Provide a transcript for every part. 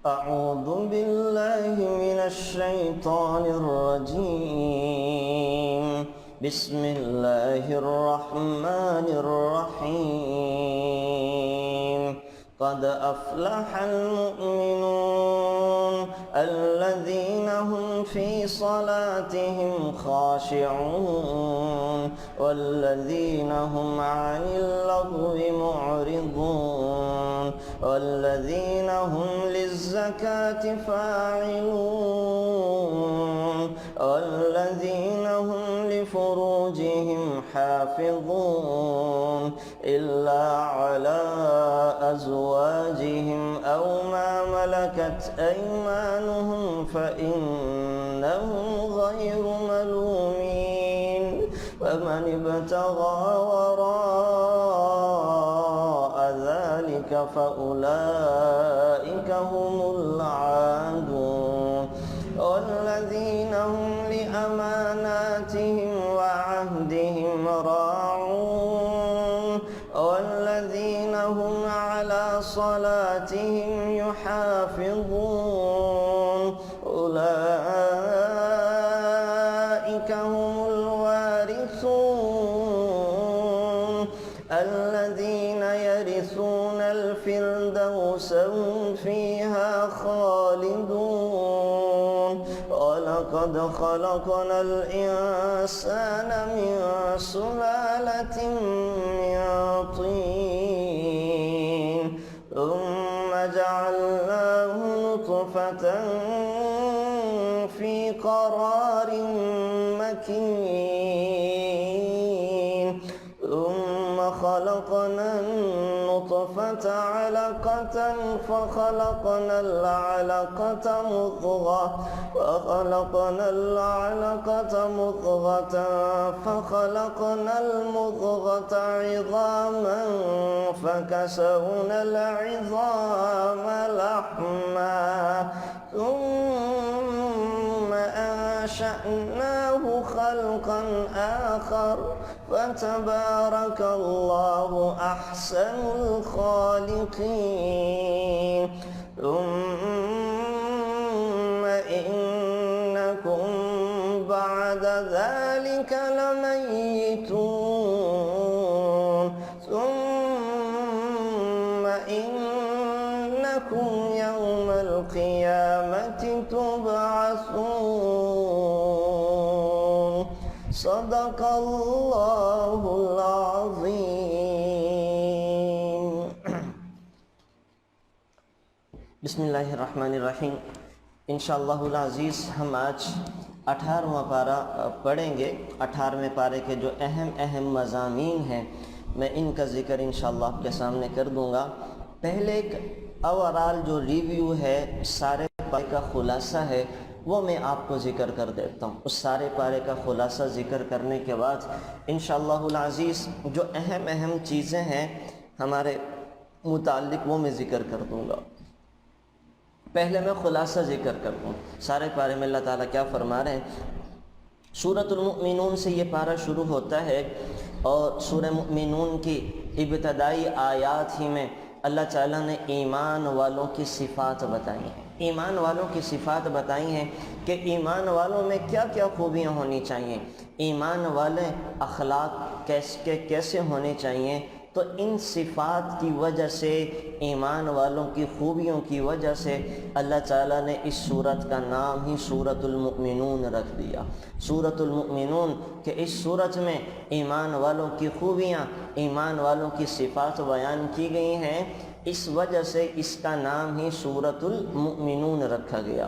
أعوذ بالله من الشيطان الرجيم. بسم الله الرحمن الرحيم. قد أفلح المؤمنون الذين هم في صلاتهم خاشعون والذين هم عن اللغو معرضون والذين هم للزكاة فاعلون والذين هم لفروجهم حافظون إلا على أزواجهم أو ما ملكت أيمانهم فإنهم غير ملومين فمن ابتغى وراء ذلك فأولئك هم العادون والذين هم لأماناتهم وعهدهم راعون والذين هم على صلاتهم يحافظون أولئك هم الوارثون الذين يرثون الفردوس هم فيها خالدون. ولقد خلقنا الإنسان من سلالة من طين ثم جعلناه نطفة في قرار مكين ثم خلقنا النطفة علقة فخلقنا العلقة مضغة فخلقنا المضغة عظاما فكسونا العظام لحما ثم أنشأناه خلقا آخر فتبارك الله أحسن الخالقين. ثم إنكم بعد ذلك لميتون ثم إنكم يوم القيامة تبعثون. صدق اللہ العظیم. بسم اللہ الرحمن الرحیم. انشاءاللہ العزیز ہم آج 18واں پارہ پڑھیں گے. 18ویں پارے کے جو اہم مضامین ہیں میں ان کا ذکر انشاءاللہ آپ کے سامنے کر دوں گا. پہلے ایک اوورال جو ریویو ہے سارے پارے کا خلاصہ ہے وہ میں آپ کو ذکر کر دیتا ہوں. اس سارے پارے کا خلاصہ ذکر کرنے کے بعد انشاءاللہ العزیز جو اہم چیزیں ہیں ہمارے متعلق وہ میں ذکر کر دوں گا. پہلے میں خلاصہ ذکر کرتا ہوں. سارے پارے میں اللہ تعالیٰ کیا فرما رہے ہیں. سورۃ المؤمنون سے یہ پارہ شروع ہوتا ہے اور سورہ مؤمنون کی ابتدائی آیات ہی میں اللہ تعالیٰ نے ایمان والوں کی صفات بتائی ہیں. ایمان والوں کی صفات بتائی ہیں کہ ایمان والوں میں کیا کیا خوبیاں ہونی چاہیے, ایمان والے اخلاق کیسے ہونے چاہیے. تو ان صفات کی وجہ سے, ایمان والوں کی خوبیوں کی وجہ سے اللہ تعالیٰ نے اس سورت کا نام ہی سورۃ المؤمنون رکھ دیا. سورۃ المؤمنون کہ اس سورت میں ایمان والوں کی خوبیاں, ایمان والوں کی صفات بیان کی گئی ہیں. اس وجہ سے اس کا نام ہی سورۃ المؤمنون رکھا گیا.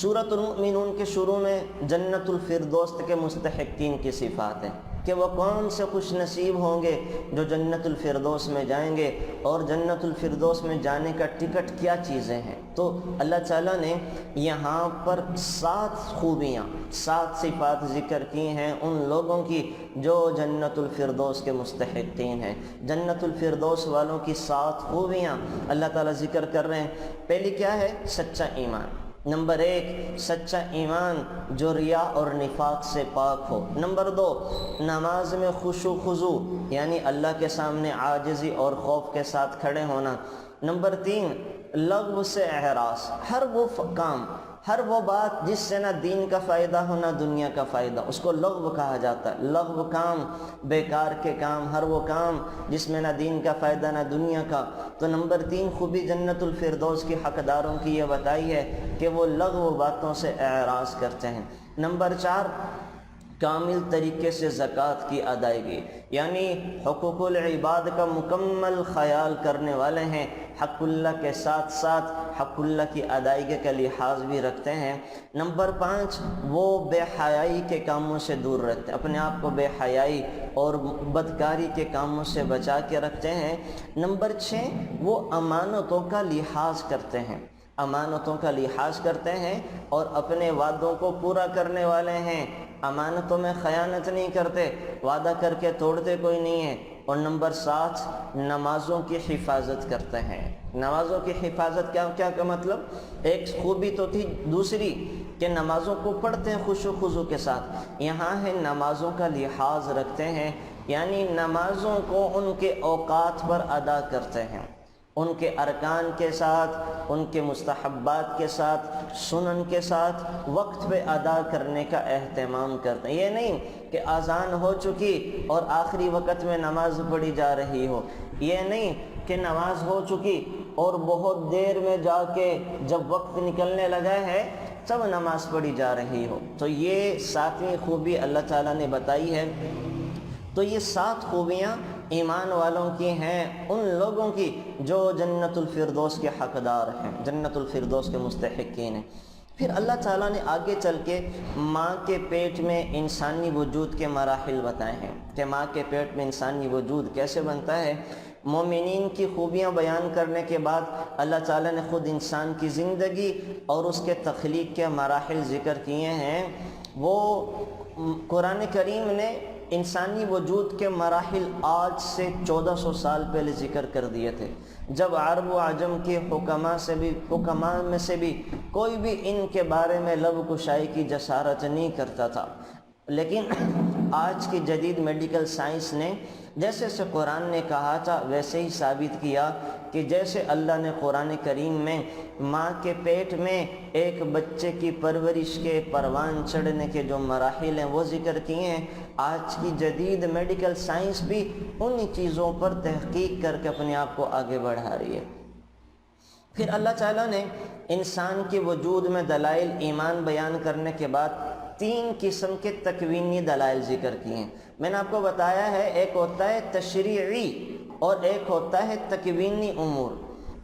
سورۃ المؤمنون کے شروع میں جنت الفردوس کے مستحقین کی صفات ہیں کہ وہ کون سے خوش نصیب ہوں گے جو جنت الفردوس میں جائیں گے اور جنت الفردوس میں جانے کا ٹکٹ کیا چیزیں ہیں. تو اللہ تعالیٰ نے یہاں پر 7 خوبیاں 7 صفات ذکر کی ہیں ان لوگوں کی جو جنت الفردوس کے مستحقین ہیں. جنت الفردوس والوں کی 7 خوبیاں اللہ تعالیٰ ذکر کر رہے ہیں. پہلی کیا ہے؟ سچا ایمان. نمبر 1 سچا ایمان جو ریا اور نفاق سے پاک ہو. نمبر 2 نماز میں خشوع خضوع یعنی اللہ کے سامنے عاجزی اور خوف کے ساتھ کھڑے ہونا. نمبر 3 لغو سے اعراض، ہر وہ کام، ہر وہ بات جس سے نہ دین کا فائدہ ہو نہ دنیا کا فائدہ، اس کو لغو کہا جاتا ہے۔ لغو کام، بیکار کے کام، ہر وہ کام جس میں نہ دین کا فائدہ نہ دنیا کا۔ تو نمبر 3 خوبی جنت الفردوس کی حقداروں کی یہ بتائی ہے کہ وہ لغو باتوں سے اعراض کرتے ہیں۔ نمبر 4 کامل طریقے سے زکوٰۃ کی ادائیگی، یعنی حقوق العباد کا مکمل خیال کرنے والے ہیں، حق اللہ کے ساتھ ساتھ حق اللہ کی ادائیگی کا لحاظ بھی رکھتے ہیں۔ نمبر 5 وہ بے حیائی کے کاموں سے دور رہتے ہیں، اپنے آپ کو بے حیائی اور بدکاری کے کاموں سے بچا کے رکھتے ہیں۔ نمبر 6 وہ امانتوں کا لحاظ کرتے ہیں، امانتوں کا لحاظ کرتے ہیں اور اپنے وعدوں کو پورا کرنے والے ہیں، امانتوں میں خیانت نہیں کرتے، وعدہ کر کے توڑتے کوئی نہیں ہے۔ اور نمبر 7 نمازوں کی حفاظت کرتے ہیں۔ نمازوں کی حفاظت کیا کا مطلب؟ ایک خوبی تو تھی دوسری کہ نمازوں کو پڑھتے ہیں خشوع و خضوع کے ساتھ، یہاں ہے نمازوں کا لحاظ رکھتے ہیں، یعنی نمازوں کو ان کے اوقات پر ادا کرتے ہیں، ان کے ارکان کے ساتھ، ان کے مستحبات کے ساتھ، سنن کے ساتھ وقت پہ ادا کرنے کا اہتمام کرتے ہیں۔ یہ نہیں کہ اذان ہو چکی اور آخری وقت میں نماز پڑھی جا رہی ہو، یہ نہیں کہ نماز ہو چکی اور بہت دیر میں جا کے جب وقت نکلنے لگا ہے تب نماز پڑھی جا رہی ہو۔ تو یہ 7ویں خوبی اللہ تعالیٰ نے بتائی ہے۔ تو یہ 7 خوبیاں ایمان والوں کی ہیں، ان لوگوں کی جو جنت الفردوس کے حقدار ہیں، جنت الفردوس کے مستحقین ہیں۔ پھر اللہ تعالیٰ نے آگے چل کے ماں کے پیٹ میں انسانی وجود کے مراحل بتائے ہیں کہ ماں کے پیٹ میں انسانی وجود کیسے بنتا ہے۔ مومنین کی خوبیاں بیان کرنے کے بعد اللہ تعالیٰ نے خود انسان کی زندگی اور اس کے تخلیق کے مراحل ذکر کیے ہیں۔ وہ قرآن کریم نے انسانی وجود کے مراحل آج سے 1400 سال پہلے ذکر کر دیے تھے، جب عرب و عجم کے حکماء میں سے بھی کوئی بھی ان کے بارے میں لب کشائی کی جسارت نہیں کرتا تھا۔ لیکن آج کی جدید میڈیکل سائنس نے جیسے سے قرآن نے کہا تھا ویسے ہی ثابت کیا کہ جیسے اللہ نے قرآن کریم میں ماں کے پیٹ میں ایک بچے کی پرورش کے پروان چڑھنے کے جو مراحل ہیں وہ ذکر کیے ہیں، آج کی جدید میڈیکل سائنس بھی انہی چیزوں پر تحقیق کر کے اپنے آپ کو آگے بڑھا رہی ہے۔ پھر اللہ تعالیٰ نے انسان کے وجود میں دلائل ایمان بیان کرنے کے بعد 3 قسم کے تکوینی دلائل ذکر کیے ہیں۔ میں نے آپ کو بتایا ہے ایک ہوتا ہے تشریعی اور ایک ہوتا ہے تکوینی امور،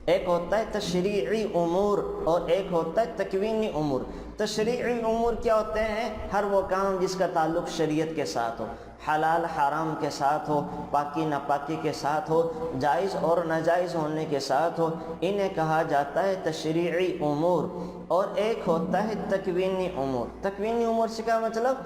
ایک ہوتا ہے تشریعی امور اور ایک ہوتا ہے تکوینی امور۔ تشریعی امور کیا ہوتے ہیں؟ ہر وہ کام جس کا تعلق شریعت کے ساتھ ہو، حلال حرام کے ساتھ ہو، پاکی ناپاکی کے ساتھ ہو، جائز اور ناجائز ہونے کے ساتھ ہو، انہیں کہا جاتا ہے تشریعی امور۔ اور ایک ہوتا ہے تکوینی امور۔ تکوینی امور سے کیا مطلب؟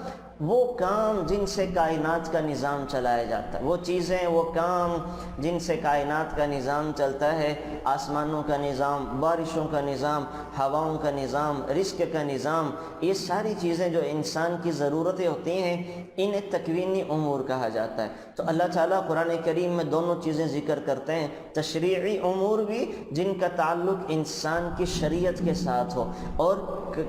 وہ کام جن سے کائنات کا نظام چلایا جاتا ہے، وہ چیزیں، وہ کام جن سے کائنات کا نظام چلتا ہے، آسمانوں کا نظام، بارشوں کا نظام، ہواؤں کا نظام، رزق کا نظام، یہ ساری چیزیں جو انسان کی ضرورتیں ہوتی ہیں انہیں تکوینی امور کہا جاتا ہے۔ تو اللہ تعالیٰ قرآن کریم میں دونوں چیزیں ذکر کرتے ہیں، تشریعی امور بھی جن کا تعلق انسان کی شریعت کے ساتھ ہو، اور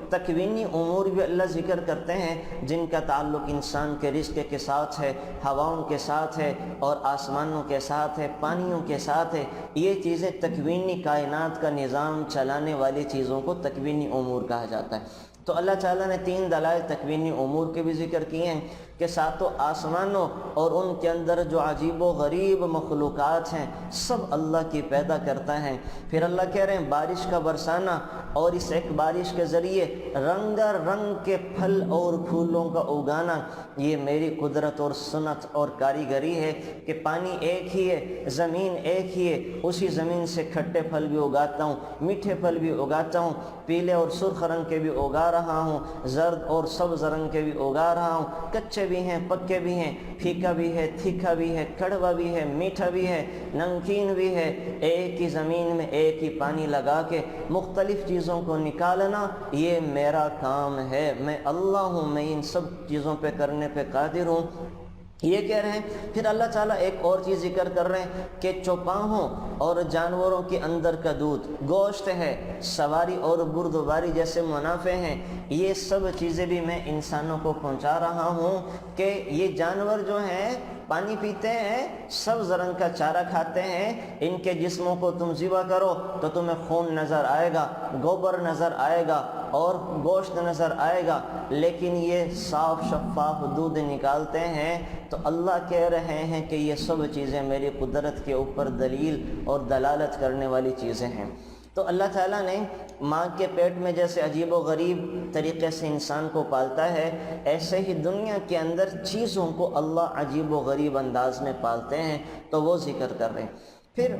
تکوینی امور بھی اللہ ذکر کرتے ہیں جن کا تعلق انسان کے رزق کے ساتھ ہے، ہواؤں کے ساتھ ہے اور آسمانوں کے ساتھ ہے، پانیوں کے ساتھ ہے۔ یہ چیزیں تکوینی کائنات کا نظام چلانے والی چیزوں کو تکوینی امور کہا جاتا ہے۔ تو اللہ تعالیٰ نے 3 دلائل تکوینی امور کے بھی ذکر کیے ہیں کہ ساتوں آسمانوں اور ان کے اندر جو عجیب و غریب مخلوقات ہیں سب اللہ کی پیدا کرتا ہے۔ پھر اللہ کہہ رہے ہیں بارش کا برسانا اور اس ایک بارش کے ذریعے رنگ رنگ کے پھل اور پھولوں کا اگانا، یہ میری قدرت اور سنت اور کاریگری ہے کہ پانی ایک ہی ہے، زمین ایک ہی ہے، اسی زمین سے کھٹے پھل بھی اگاتا ہوں، میٹھے پھل بھی اگاتا ہوں، پیلے اور سرخ رنگ کے بھی اگا رہا ہوں، زرد اور سبز رنگ کے بھی اگا رہا ہوں، کچے بھی ہیں، پکے بھی ہیں، پھیکا بھی ہے، تیکھا بھی ہے، کڑوا بھی ہے، میٹھا بھی ہے، نمکین بھی ہے۔ ایک ہی زمین میں ایک ہی پانی لگا کے مختلف چیزوں کو نکالنا یہ میرا کام ہے، میں اللہ ہوں، میں ان سب چیزوں پہ کرنے پہ قادر ہوں۔ یہ کہہ رہے ہیں۔ پھر اللہ تعالیٰ ایک اور چیز ذکر کر رہے ہیں کہ چوپاہوں اور جانوروں کے اندر کا دودھ، گوشت ہے، سواری اور بردباری جیسے منافع ہیں، یہ سب چیزیں بھی میں انسانوں کو پہنچا رہا ہوں کہ یہ جانور جو ہیں پانی پیتے ہیں، سبز رنگ کا چارہ کھاتے ہیں، ان کے جسموں کو تم ذبح کرو تو تمہیں خون نظر آئے گا، گوبر نظر آئے گا اور گوشت نظر آئے گا، لیکن یہ صاف شفاف دودھ نکالتے ہیں۔ تو اللہ کہہ رہے ہیں کہ یہ سب چیزیں میری قدرت کے اوپر دلیل اور دلالت کرنے والی چیزیں ہیں۔ تو اللہ تعالیٰ نے ماں کے پیٹ میں جیسے عجیب و غریب طریقے سے انسان کو پالتا ہے، ایسے ہی دنیا کے اندر چیزوں کو اللہ عجیب و غریب انداز میں پالتے ہیں، تو وہ ذکر کر رہے ہیں۔ پھر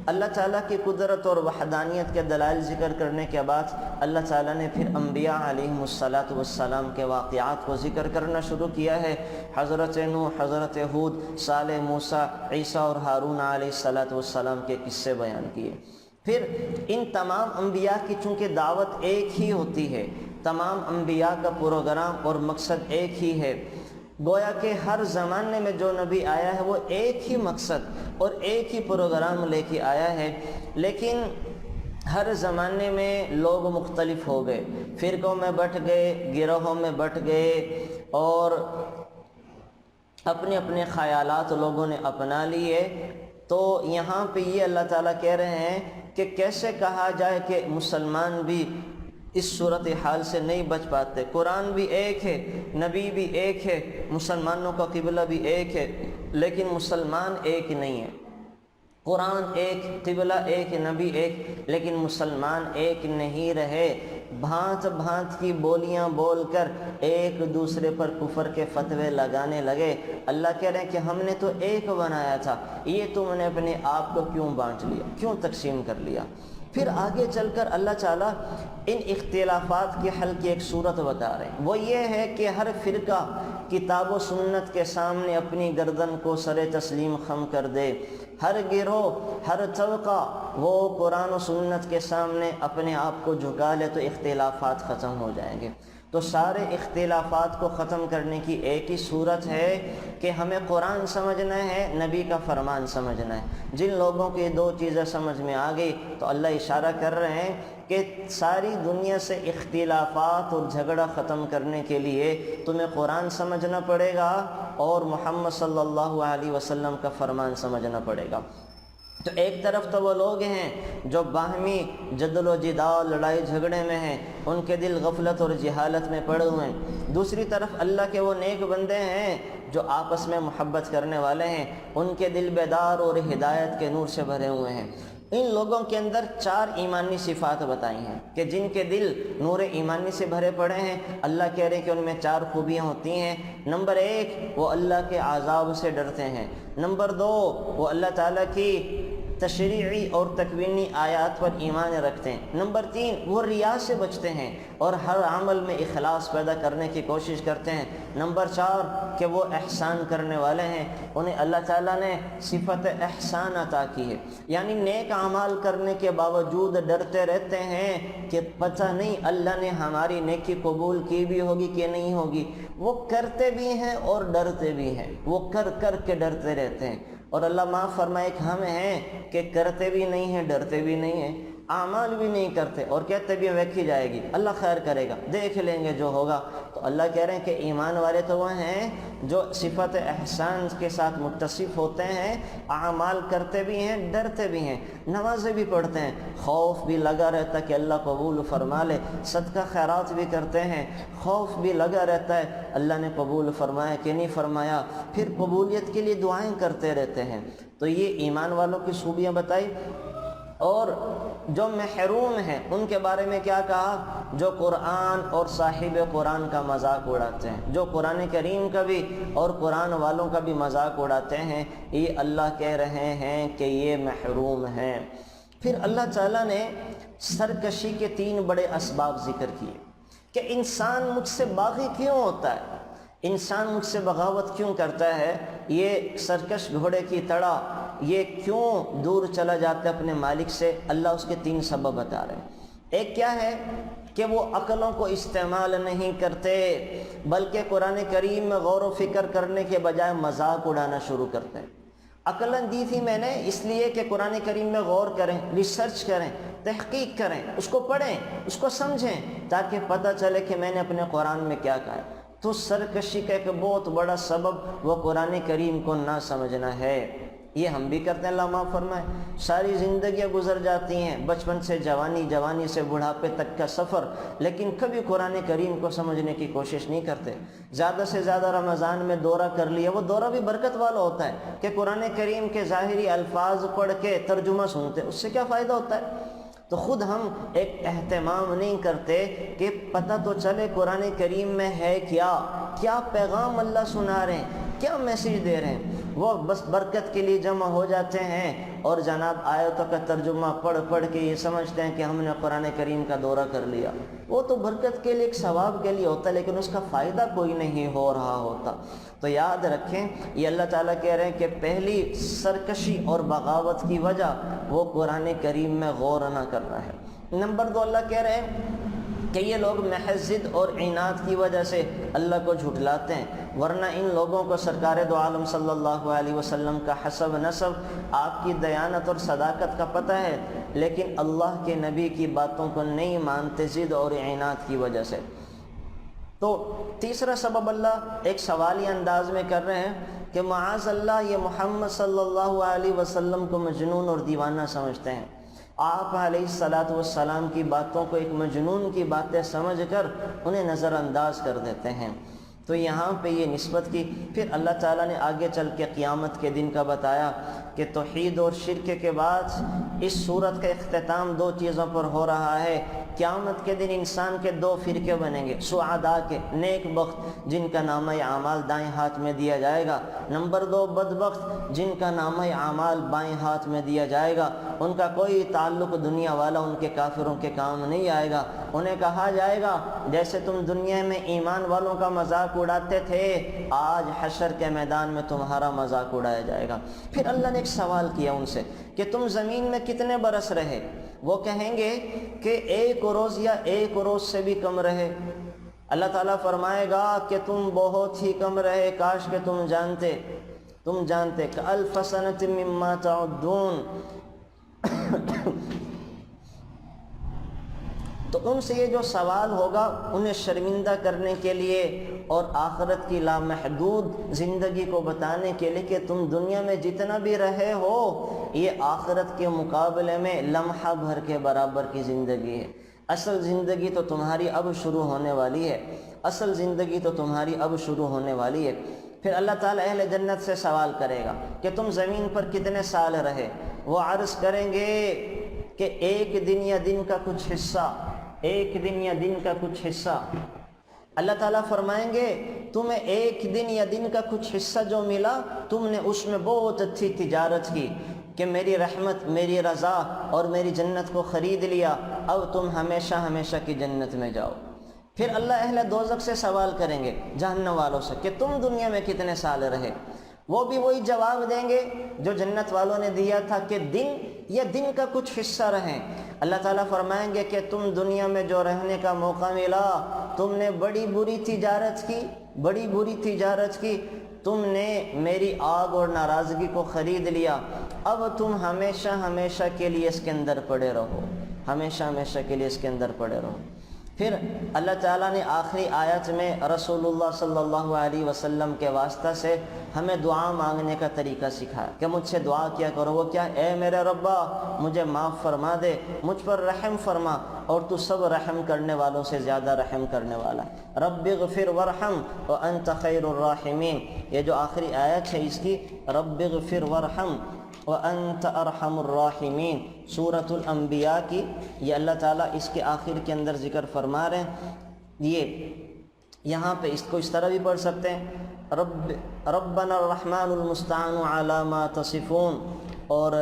اللہ تعالیٰ کی قدرت اور وحدانیت کے دلائل ذکر کرنے کے بعد اللہ تعالیٰ نے پھر انبیاء علیہم السلام کے واقعات کو ذکر کرنا شروع کیا ہے۔ حضرت نوح، حضرت ہود، صالح، موسیٰ، عیسیٰ اور ہارون علیہ السلام کے قصے بیان کیے۔ پھر ان تمام انبیاء کی چونکہ دعوت ایک ہی ہوتی ہے، تمام انبیاء کا پروگرام اور مقصد ایک ہی ہے، گویا کہ ہر زمانے میں جو نبی آیا ہے وہ ایک ہی مقصد اور ایک ہی پروگرام لے کے آیا ہے، لیکن ہر زمانے میں لوگ مختلف ہو گئے، فرقوں میں بٹ گئے، گروہوں میں بٹ گئے، اور اپنے اپنے خیالات لوگوں نے اپنا لیے۔ تو یہاں پہ یہ اللہ تعالیٰ کہہ رہے ہیں کہ کیسے کہا جائے کہ مسلمان بھی اس صورتحال سے نہیں بچ پاتے۔ قرآن بھی ایک ہے، نبی بھی ایک ہے، مسلمانوں کا قبلہ بھی ایک ہے، لیکن مسلمان ایک نہیں ہے۔ قرآن ایک، قبلہ ایک، نبی ایک، لیکن مسلمان ایک نہیں رہے، بھانت بھانت کی بولیاں بول کر ایک دوسرے پر کفر کے فتوے لگانے لگے۔ اللہ کہہ رہے ہیں کہ ہم نے تو ایک بنایا تھا، یہ تم نے اپنے آپ کو کیوں بانٹ لیا، کیوں تقسیم کر لیا؟ پھر آگے چل کر اللہ تعالیٰ ان اختلافات کے حل کی ایک صورت بتا رہے ہیں، وہ یہ ہے کہ ہر فرقہ کتاب و سنت کے سامنے اپنی گردن کو سر تسلیم خم کر دے، ہر گروہ، ہر طبقہ وہ قرآن و سنت کے سامنے اپنے آپ کو جھکا لے تو اختلافات ختم ہو جائیں گے۔ تو سارے اختلافات کو ختم کرنے کی ایک ہی صورت ہے کہ ہمیں قرآن سمجھنا ہے، نبی کا فرمان سمجھنا ہے۔ جن لوگوں کی دو چیزیں سمجھ میں آ گئی تو اللہ اشارہ کر رہے ہیں کہ ساری دنیا سے اختلافات اور جھگڑا ختم کرنے کے لیے تمہیں قرآن سمجھنا پڑے گا اور محمد صلی اللہ علیہ وسلم کا فرمان سمجھنا پڑے گا۔ تو ایک طرف تو وہ لوگ ہیں جو باہمی جدل و جدال، لڑائی جھگڑے میں ہیں، ان کے دل غفلت اور جہالت میں پڑے ہوئے ہیں۔ دوسری طرف اللہ کے وہ نیک بندے ہیں جو آپس میں محبت کرنے والے ہیں، ان کے دل بیدار اور ہدایت کے نور سے بھرے ہوئے ہیں۔ ان لوگوں کے اندر 4 ایمانی صفات بتائی ہیں کہ جن کے دل نور ایمانی سے بھرے پڑے ہیں، اللہ کہہ رہے ہیں کہ ان میں 4 خوبیاں ہوتی ہیں۔ نمبر 1، وہ اللہ کے عذاب سے ڈرتے ہیں۔ نمبر 2، وہ اللہ تعالیٰ کی تشریعی اور تکوینی آیات پر ایمان رکھتے ہیں۔ نمبر 3، وہ ریا سے بچتے ہیں اور ہر عمل میں اخلاص پیدا کرنے کی کوشش کرتے ہیں۔ نمبر 4، کہ وہ احسان کرنے والے ہیں، انہیں اللہ تعالیٰ نے صفت احسان عطا کی ہے، یعنی نیک اعمال کرنے کے باوجود ڈرتے رہتے ہیں کہ پتہ نہیں اللہ نے ہماری نیکی قبول کی بھی ہوگی کہ نہیں ہوگی۔ وہ کرتے بھی ہیں اور ڈرتے بھی ہیں، وہ کر کر کے ڈرتے رہتے ہیں۔ اور اللہ معاف فرمائے کہ ہم ہیں کہ کرتے بھی نہیں ہیں، ڈرتے بھی نہیں ہیں، اعمال بھی نہیں کرتے اور کہتے بھی ویکھی جائے گی، اللہ خیر کرے گا، دیکھ لیں گے جو ہوگا۔ تو اللہ کہہ رہے ہیں کہ ایمان والے تو وہ ہیں جو صفت احسان کے ساتھ متصف ہوتے ہیں، اعمال کرتے بھی ہیں، ڈرتے بھی ہیں، نمازیں بھی پڑھتے ہیں، خوف بھی لگا رہتا ہے کہ اللہ قبول فرما لے، صدقہ خیرات بھی کرتے ہیں، خوف بھی لگا رہتا ہے اللہ نے قبول فرمایا کہ نہیں فرمایا، پھر قبولیت کے لیے دعائیں کرتے رہتے ہیں۔ تو یہ ایمان والوں کی خوبیاں بتائی۔ اور جو محروم ہیں ان کے بارے میں کیا کہا؟ جو قرآن اور صاحب قرآن کا مذاق اڑاتے ہیں، جو قرآن کریم کا بھی اور قرآن والوں کا بھی مذاق اڑاتے ہیں، یہ اللہ کہہ رہے ہیں کہ یہ محروم ہیں۔ پھر اللہ تعالیٰ نے سرکشی کے 3 بڑے اسباب ذکر کیے کہ انسان مجھ سے باغی کیوں ہوتا ہے، انسان مجھ سے بغاوت کیوں کرتا ہے، یہ سرکش گھوڑے کی طرح یہ کیوں دور چلا جاتا ہے اپنے مالک سے۔ اللہ اس کے 3 سبب بتا رہے ہیں۔ ایک کیا ہے کہ وہ عقلوں کو استعمال نہیں کرتے، بلکہ قرآن کریم میں غور و فکر کرنے کے بجائے مذاق اڑانا شروع کرتے ہیں۔ عقلیں دی تھی میں نے اس لیے کہ قرآن کریم میں غور کریں، ریسرچ کریں، تحقیق کریں، اس کو پڑھیں، اس کو سمجھیں، تاکہ پتہ چلے کہ میں نے اپنے قرآن میں کیا کہا ہے۔ تو سرکشی کا ایک بہت بڑا سبب وہ قرآن کریم کو نہ سمجھنا ہے۔ یہ ہم بھی کرتے ہیں، اللہ معاف فرمائے۔ ساری زندگیاں گزر جاتی ہیں، بچپن سے جوانی، جوانی سے بڑھاپے تک کا سفر، لیکن کبھی قرآن کریم کو سمجھنے کی کوشش نہیں کرتے۔ زیادہ سے زیادہ رمضان میں دورہ کر لیا، وہ دورہ بھی برکت والا ہوتا ہے کہ قرآن کریم کے ظاہری الفاظ پڑھ کے ترجمہ سنتے، اس سے کیا فائدہ ہوتا ہے؟ تو خود ہم ایک اہتمام نہیں کرتے کہ پتہ تو چلے قرآن کریم میں ہے کیا پیغام اللہ سنا رہے ہیں، کیا میسیج دے رہے ہیں۔ وہ بس برکت کے لیے جمع ہو جاتے ہیں اور جناب آیتوں کا ترجمہ پڑھ کے یہ سمجھتے ہیں کہ ہم نے قرآن کریم کا دورہ کر لیا۔ وہ تو برکت کے لیے، ایک ثواب کے لیے ہوتا ہے، لیکن اس کا فائدہ کوئی نہیں ہو رہا ہوتا۔ تو یاد رکھیں، یہ اللہ تعالیٰ کہہ رہے ہیں کہ پہلی سرکشی اور بغاوت کی وجہ وہ قرآن کریم میں غور نہ کرنا ہے۔ نمبر 2، اللہ کہہ رہے ہیں کہ یہ لوگ محض ضد اور عناد کی وجہ سے اللہ کو جھٹلاتے ہیں، ورنہ ان لوگوں کو سرکار دو عالم صلی اللہ علیہ وسلم کا حسب نسب، آپ کی دیانت اور صداقت کا پتہ ہے، لیکن اللہ کے نبی کی باتوں کو نہیں مانتے ضد اور عناد کی وجہ سے۔ تو تیسرا سبب اللہ ایک سوالی انداز میں کر رہے ہیں کہ معاذ اللہ یہ محمد صلی اللہ علیہ وسلم کو مجنون اور دیوانہ سمجھتے ہیں۔ آپ علیہ السلام کی باتوں کو ایک مجنون کی باتیں سمجھ کر انہیں نظر انداز کر دیتے ہیں۔ تو یہاں پہ یہ نسبت کی۔ پھر اللہ تعالیٰ نے آگے چل کے قیامت کے دن کا بتایا کہ توحید اور شرک کے بعد اس صورت کا اختتام 2 چیزوں پر ہو رہا ہے۔ قیامت کے دن انسان کے 2 فرقے بنیں گے، سعداء کے، نیک بخت جن کا نامہ اعمال دائیں ہاتھ میں دیا جائے گا، نمبر 2 بدبخت جن کا نامہ اعمال بائیں ہاتھ میں دیا جائے گا۔ ان کا کوئی تعلق دنیا والا ان کے کافروں کے کام نہیں آئے گا۔ انہیں کہا جائے گا جیسے تم دنیا میں ایمان والوں کا مذاق اڑاتے تھے، آج حشر کے میدان میں تمہارا مذاق اڑایا جائے گا۔ پھر اللہ نے ایک سوال کیا ان سے کہ تم زمین میں کتنے برس رہے؟ وہ کہیں گے کہ 1 روز یا 1 روز سے بھی کم رہے۔ اللہ تعالیٰ فرمائے گا کہ تم بہت ہی کم رہے، کاش کہ تم جانتے کَأَلْفَ سَنَةٍ مِّمَّا تَعُدُّونَ۔ تو ان سے یہ جو سوال ہوگا انہیں شرمندہ کرنے کے لیے اور آخرت کی لامحدود زندگی کو بتانے کے لیے کہ تم دنیا میں جتنا بھی رہے ہو یہ آخرت کے مقابلے میں لمحہ بھر کے برابر کی زندگی ہے۔ اصل زندگی تو تمہاری اب شروع ہونے والی ہے، اصل زندگی تو تمہاری اب شروع ہونے والی ہے۔ پھر اللہ تعالیٰ اہل جنت سے سوال کرے گا کہ تم زمین پر کتنے سال رہے؟ وہ عرض کریں گے کہ 1 دن یا دن کا کچھ حصہ، 1 دن یا دن کا کچھ حصہ۔ اللہ تعالیٰ فرمائیں گے تمہیں 1 دن یا دن کا کچھ حصہ جو ملا، تم نے اس میں بہت اچھی تجارت کی کہ میری رحمت، میری رضا اور میری جنت کو خرید لیا، اب تم ہمیشہ ہمیشہ کی جنت میں جاؤ۔ پھر اللہ اہل دوزخ سے سوال کریں گے، جہنم والوں سے، کہ تم دنیا میں کتنے سال رہے؟ وہ بھی وہی جواب دیں گے جو جنت والوں نے دیا تھا کہ دن یا دن کا کچھ حصہ رہیں۔ اللہ تعالیٰ فرمائیں گے کہ تم دنیا میں جو رہنے کا موقع ملا، تم نے بڑی بری تجارت کی، بڑی بری تجارت کی، تم نے میری آگ اور ناراضگی کو خرید لیا، اب تم ہمیشہ ہمیشہ کے لیے اس کے اندر پڑے رہو، ہمیشہ ہمیشہ کے لیے اس کے اندر پڑے رہو۔ پھر اللہ تعالیٰ نے آخری آیت میں رسول اللہ صلی اللہ علیہ وسلم کے واسطہ سے ہمیں دعا مانگنے کا طریقہ سکھایا کہ مجھ سے دعا کیا کرو۔ وہ کیا؟ اے میرے ربا مجھے معاف فرما دے، مجھ پر رحم فرما، اور تو سب رحم کرنے والوں سے زیادہ رحم کرنے والا ہے۔ رب اغفر ورحم وانت خیر الراحمین، یہ جو آخری آیت ہے اس کی، رب اغفر ورحم وانت ارحم الراحمین، سورۃ الانبیاء کی، یہ اللہ تعالیٰ اس کے آخر کے اندر ذکر فرما رہے ہیں۔ یہ یہاں پہ اس کو اس طرح بھی پڑھ سکتے ہیں، ربنا الرحمن المستعان علی ما تصفون، اور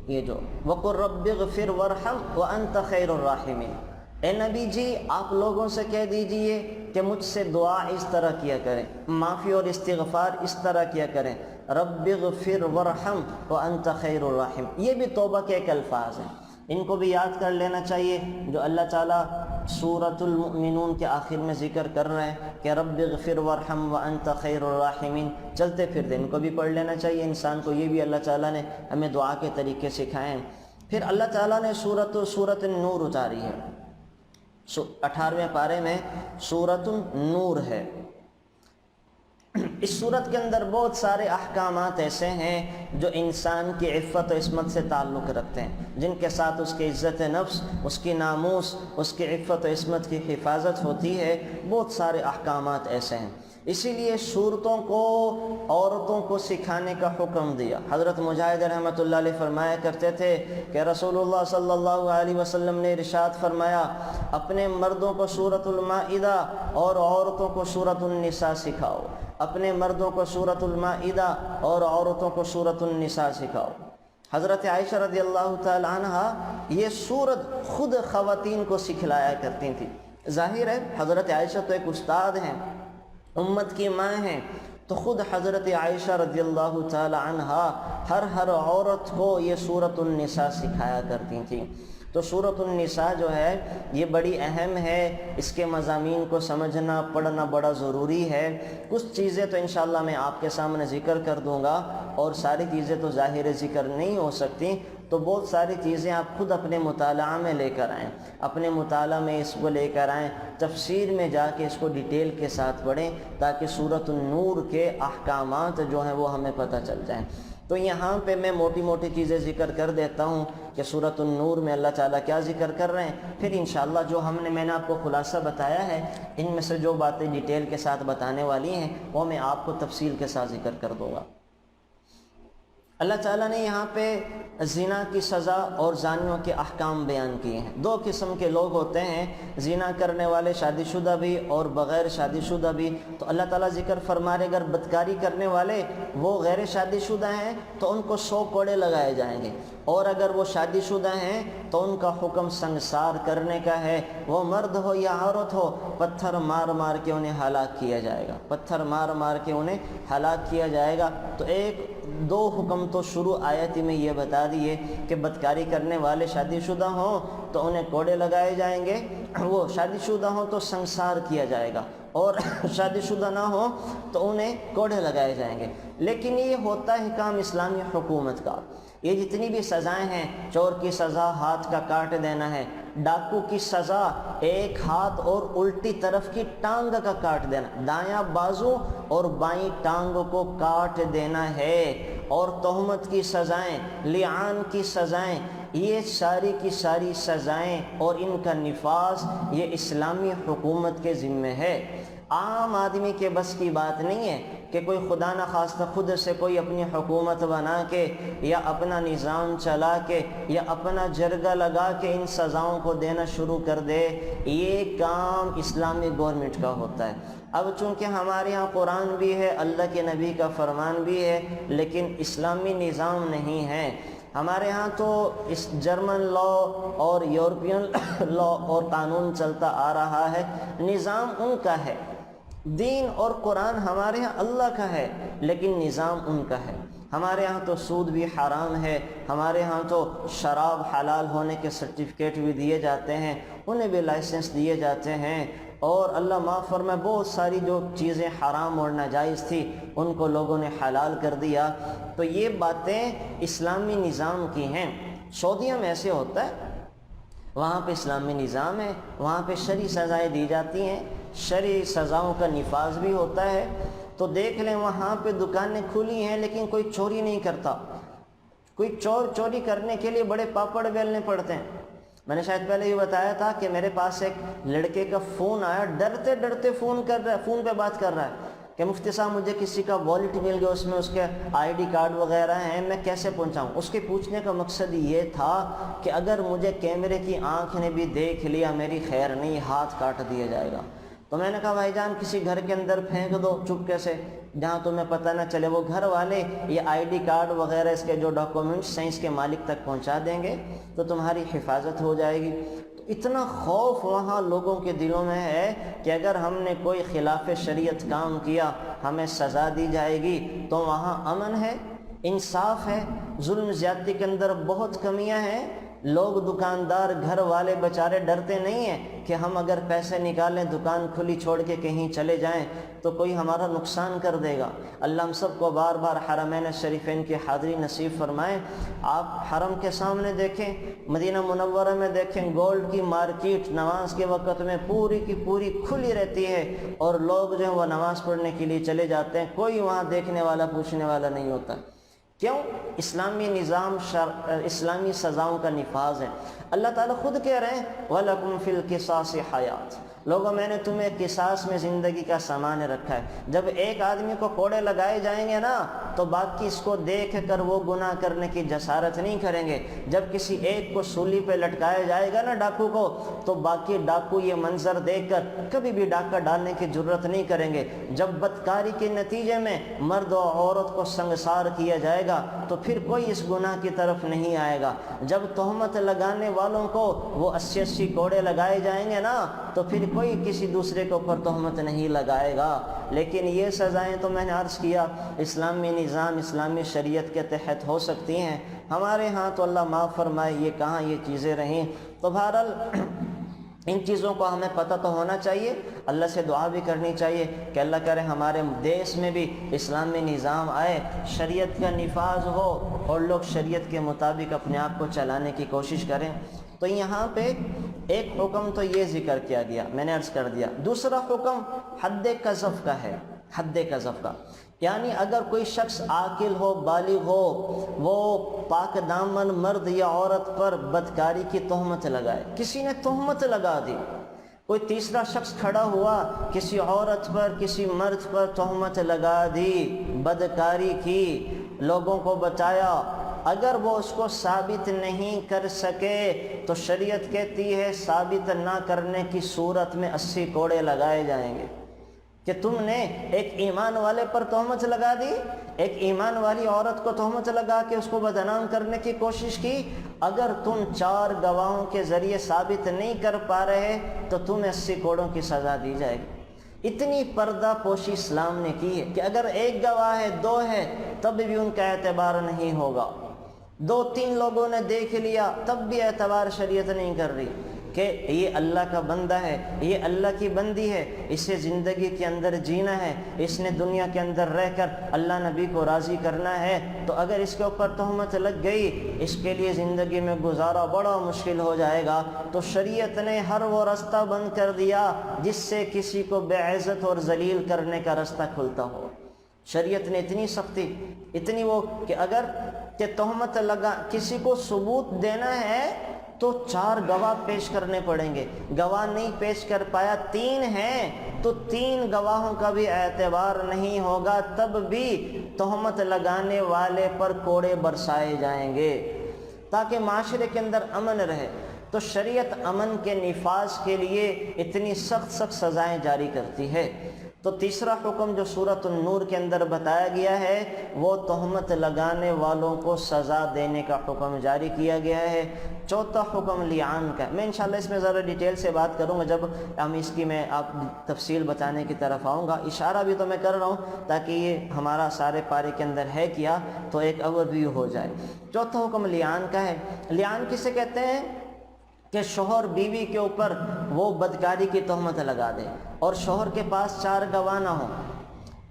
یہ جو وقل رب اغفر ورحم وانت خیر الراحمین، اے نبی جی آپ لوگوں سے کہہ دیجئے کہ مجھ سے دعا اس طرح کیا کریں، معافی اور استغفار اس طرح کیا کریں، رب اغفر ورحم وانت خیر الراحم۔ یہ بھی توبہ کے ایک الفاظ ہیں ان کو بھی یاد کر لینا چاہیے جو اللہ تعالیٰ سورۃ المؤمنون کے آخر میں ذکر کر رہے ہیں کہ رب اغفر وارحم وانت خیر الراحمین، چلتے پھرتے ان کو بھی پڑھ لینا چاہیے انسان کو، یہ بھی اللہ تعالیٰ نے ہمیں دعا کے طریقے سکھائے ہیں۔ پھر اللہ تعالیٰ نے سورۃ النور اتاری ہے، 18ویں پارے میں سورۃ النور ہے۔ اس صورت کے اندر بہت سارے احکامات ایسے ہیں جو انسان کی عفت و عصمت سے تعلق رکھتے ہیں، جن کے ساتھ اس کی عزت نفس، اس کی ناموس، اس کی عفت و عصمت کی حفاظت ہوتی ہے۔ بہت سارے احکامات ایسے ہیں، اسی لیے صورتوں کو عورتوں کو سکھانے کا حکم دیا۔ حضرت مجاہد رحمۃ اللہ علیہ فرمایا کرتے تھے کہ رسول اللہ صلی اللہ علیہ وسلم نے ارشاد فرمایا، اپنے مردوں کو سورۃ المائدہ اور عورتوں کو سورۃ النساء سکھاؤ، اپنے مردوں کو سورۃ المائدہ اور عورتوں کو سورۃ النساء سکھاؤ۔ حضرت عائشہ رضی اللہ تعالی عنہ یہ سورت خود خواتین کو سکھلایا کرتی تھیں۔ ظاہر ہے حضرت عائشہ تو ایک استاد ہیں، امت کی ماں ہیں، تو خود حضرت عائشہ رضی اللہ تعالی عنہ ہر عورت کو یہ سورۃ النساء سکھایا کرتی تھیں۔ تو سورۃ النساء جو ہے یہ بڑی اہم ہے، اس کے مضامین کو سمجھنا پڑھنا بڑا ضروری ہے۔ کچھ چیزیں تو انشاءاللہ میں آپ کے سامنے ذکر کر دوں گا، اور ساری چیزیں تو ظاہر ذکر نہیں ہو سکتی، تو بہت ساری چیزیں آپ خود اپنے مطالعہ میں لے کر آئیں، اپنے مطالعہ میں اس کو لے کر آئیں، تفسیر میں جا کے اس کو ڈیٹیل کے ساتھ پڑھیں، تاکہ سورۃ النور کے احکامات جو ہیں وہ ہمیں پتہ چل جائیں۔ تو یہاں پہ میں موٹی موٹی چیزیں ذکر کر دیتا ہوں کہ سورۃ النور میں اللہ تعالیٰ کیا ذکر کر رہے ہیں، پھر انشاءاللہ جو میں نے آپ کو خلاصہ بتایا ہے، ان میں سے جو باتیں ڈیٹیل کے ساتھ بتانے والی ہیں وہ میں آپ کو تفصیل کے ساتھ ذکر کر دوں گا۔ اللہ تعالیٰ نے یہاں پہ زنا کی سزا اور زانیوں کے احکام بیان کیے ہیں۔ دو قسم کے لوگ ہوتے ہیں، زنا کرنے والے شادی شدہ بھی اور بغیر شادی شدہ بھی۔ تو اللہ تعالیٰ ذکر فرما رہے اگر بدکاری کرنے والے وہ غیر شادی شدہ ہیں تو ان کو 100 کوڑے لگائے جائیں گے، اور اگر وہ شادی شدہ ہیں تو ان کا حکم سنگسار کرنے کا ہے، وہ مرد ہو یا عورت ہو، پتھر مار مار کے انہیں ہلاک کیا جائے گا، پتھر مار مار کے انہیں ہلاک کیا جائے گا۔ تو دو حکم تو شروع آیت میں یہ بتا دیے کہ بدکاری کرنے والے شادی شدہ ہوں تو انہیں کوڑے لگائے جائیں گے، وہ شادی شدہ ہوں تو سنگسار کیا جائے گا، اور شادی شدہ نہ ہو تو انہیں کوڑے لگائے جائیں گے۔ لیکن یہ ہوتا ہے کام اسلامی حکومت کا۔ یہ جتنی بھی سزائیں ہیں، چور کی سزا ہاتھ کا کاٹ دینا ہے، ڈاکو کی سزا ایک ہاتھ اور الٹی طرف کی ٹانگ کا کاٹ دینا، دایاں بازو اور بائیں ٹانگ کو کاٹ دینا ہے، اور تہمت کی سزائیں، لعان کی سزائیں، یہ ساری کی ساری سزائیں اور ان کا نفاذ یہ اسلامی حکومت کے ذمہ ہے۔ عام آدمی کے بس کی بات نہیں ہے کہ کوئی خدا نخواستہ خود سے کوئی اپنی حکومت بنا کے یا اپنا نظام چلا کے یا اپنا جرگہ لگا کے ان سزاؤں کو دینا شروع کر دے۔ یہ کام اسلامی گورنمنٹ کا ہوتا ہے۔ اب چونکہ ہمارے ہاں قرآن بھی ہے، اللہ کے نبی کا فرمان بھی ہے، لیکن اسلامی نظام نہیں ہے۔ ہمارے ہاں تو اس جرمن لا اور یورپین لا اور قانون چلتا آ رہا ہے، نظام ان کا ہے، دین اور قرآن ہمارے ہاں اللہ کا ہے، لیکن نظام ان کا ہے۔ ہمارے ہاں تو سود بھی حرام ہے، ہمارے ہاں تو شراب حلال ہونے کے سرٹیفکیٹ بھی دیے جاتے ہیں، انہیں بھی لائسنس دیے جاتے ہیں، اور اللہ معاف فرمائے بہت ساری جو چیزیں حرام اور ناجائز تھی ان کو لوگوں نے حلال کر دیا۔ تو یہ باتیں اسلامی نظام کی ہیں۔ سعودیہ میں ایسے ہوتا ہے، وہاں پہ اسلامی نظام ہے، وہاں پہ شرعی سزائیں دی جاتی ہیں، شرعی سزاؤں کا نفاذ بھی ہوتا ہے۔ تو دیکھ لیں وہاں پہ دکانیں کھلی ہیں لیکن کوئی چوری نہیں کرتا، کوئی چوری کرنے کے لیے بڑے پاپڑ بیلنے پڑتے ہیں۔ میں نے شاید پہلے یہ بتایا تھا کہ میرے پاس ایک لڑکے کا فون آیا، ڈرتے ڈرتے فون پہ بات کر رہا ہے کہ مفتی صاحب مجھے کسی کا والیٹ مل گیا، اس میں اس کے ID کارڈ وغیرہ ہیں، میں کیسے پہنچاؤں؟ اس کے پوچھنے کا مقصد یہ تھا کہ اگر مجھے کیمرے کی آنکھ نے بھی دیکھ لیا میری خیر نہیں، ہاتھ کاٹ دیا جائے گا۔ تو میں نے کہا بھائی جان کسی گھر کے اندر پھینک دو چپکے سے، جہاں تمہیں پتہ نہ چلے، وہ گھر والے یہ ID کارڈ وغیرہ اس کے جو ڈاکومنٹس ہیں اس کے مالک تک پہنچا دیں گے تو تمہاری حفاظت ہو جائے گی۔ تو اتنا خوف وہاں لوگوں کے دلوں میں ہے کہ اگر ہم نے کوئی خلاف شریعت کام کیا ہمیں سزا دی جائے گی۔ تو وہاں امن ہے، انصاف ہے، ظلم زیادتی کے اندر بہت کمیاں ہیں، لوگ دکاندار گھر والے بیچارے ڈرتے نہیں ہیں کہ ہم اگر پیسے نکالیں دکان کھلی چھوڑ کے کہیں چلے جائیں تو کوئی ہمارا نقصان کر دے گا۔ اللہ ہم سب کو بار بار حرمین شریفین کی حاضری نصیب فرمائیں۔ آپ حرم کے سامنے دیکھیں، مدینہ منورہ میں دیکھیں، گولڈ کی مارکیٹ نماز کے وقت میں پوری کی پوری کھلی رہتی ہے، اور لوگ جو ہیں وہ نماز پڑھنے کے لیے چلے جاتے ہیں، کوئی وہاں دیکھنے والا پوچھنے والا نہیں ہوتا۔ کیوں؟ اسلامی نظام اسلامی سزاؤں کا نفاذ ہے۔ اللہ تعالیٰ خود کہہ رہے ہیں وَلَكُمْ فِي الْقِصَاصِ حَيَاةٌ، لوگوں میں نے تمہیں قصاص میں زندگی کا سامان رکھا ہے۔ جب ایک آدمی کو کوڑے لگائے جائیں گے نا تو باقی اس کو دیکھ کر وہ گناہ کرنے کی جسارت نہیں کریں گے۔ جب کسی ایک کو سولی پہ لٹکایا جائے گا نا ڈاکو کو، تو باقی ڈاکو یہ منظر دیکھ کر کبھی بھی ڈاکہ ڈالنے کی جرت نہیں کریں گے۔ جب بدکاری کے نتیجے میں مرد و عورت کو سنگسار کیا جائے گا تو پھر کوئی اس گناہ کی طرف نہیں آئے گا۔ جب تہمت لگانے والوں کو وہ 80 کوڑے لگائے جائیں گے نا تو پھر کوئی کسی دوسرے کے اوپر تہمت نہیں لگائے گا۔ لیکن یہ سزائیں تو میں نے عرض کیا اسلامی نظام اسلامی شریعت کے تحت ہو سکتی ہیں، ہمارے ہاں تو اللہ معاف فرمائے یہ کہاں یہ چیزیں رہیں۔ تو بہرحال ان چیزوں کو ہمیں پتہ تو ہونا چاہیے، اللہ سے دعا بھی کرنی چاہیے کہ اللہ کرے ہمارے دیش میں بھی اسلامی نظام آئے، شریعت کا نفاذ ہو اور لوگ شریعت کے مطابق اپنے آپ کو چلانے کی کوشش کریں۔ تو یہاں پہ ایک حکم تو یہ ذکر کیا گیا، میں نے عرض کر دیا۔ دوسرا حکم حد قذف کا ہے، حد قذف کا، یعنی اگر کوئی شخص عاقل ہو بالغ ہو وہ پاک دامن مرد یا عورت پر بدکاری کی تہمت لگائے، کسی نے تہمت لگا دی، کوئی تیسرا شخص کھڑا ہوا کسی عورت پر کسی مرد پر تہمت لگا دی، بدکاری کی، لوگوں کو بچایا، اگر وہ اس کو ثابت نہیں کر سکے تو شریعت کہتی ہے ثابت نہ کرنے کی صورت میں 80 کوڑے لگائے جائیں گے۔ کہ تم نے ایک ایمان والے پر تہمت لگا دی، ایک ایمان والی عورت کو تہمت لگا کے اس کو بدنام کرنے کی کوشش کی، اگر تم 4 گواہوں کے ذریعے ثابت نہیں کر پا رہے تو تمہیں 80 کوڑوں کی سزا دی جائے گی۔ اتنی پردہ پوشی اسلام نے کی ہے کہ اگر ایک گواہ ہے 2 ہے تب بھی ان کا اعتبار نہیں ہوگا، 2-3 لوگوں نے دیکھ لیا تب بھی اعتبار شریعت نہیں کر رہی کہ یہ اللہ کا بندہ ہے، یہ اللہ کی بندی ہے، اسے زندگی کے اندر جینا ہے، اس نے دنیا کے اندر رہ کر اللہ نبی کو راضی کرنا ہے، تو اگر اس کے اوپر تہمت لگ گئی اس کے لیے زندگی میں گزارا بڑا مشکل ہو جائے گا۔ تو شریعت نے ہر وہ رستہ بند کر دیا جس سے کسی کو بے عزت اور ذلیل کرنے کا رستہ کھلتا ہو۔ شریعت نے اتنی سختی، اتنی وہ کہ اگر کہ تہمت لگا کسی کو ثبوت دینا ہے تو 4 گواہ پیش کرنے پڑیں گے، گواہ نہیں پیش کر پایا 3 ہیں تو 3 گواہوں کا بھی اعتبار نہیں ہوگا، تب بھی تہمت لگانے والے پر کوڑے برسائے جائیں گے تاکہ معاشرے کے اندر امن رہے۔ تو شریعت امن کے نفاذ کے لیے اتنی سخت سخت سزائیں جاری کرتی ہے۔ تو تیسرا حکم جو سورۃ النور کے اندر بتایا گیا ہے وہ تہمت لگانے والوں کو سزا دینے کا حکم جاری کیا گیا ہے۔ چوتھا حکم لعان کا، میں انشاءاللہ اس میں ذرا ڈیٹیل سے بات کروں گا جب ہم اس کی میں آپ تفصیل بتانے کی طرف آؤں گا، اشارہ بھی تو میں کر رہا ہوں تاکہ یہ ہمارا سارے پارے کے اندر ہے کیا تو ایک اوور ویو ہو جائے۔ چوتھا حکم لعان کا ہے۔ لعان کسے کہتے ہیں؟ کہ شوہر بیوی کے اوپر وہ بدکاری کی تہمت لگا دے اور شوہر کے پاس 4 گواہ نہ ہوں،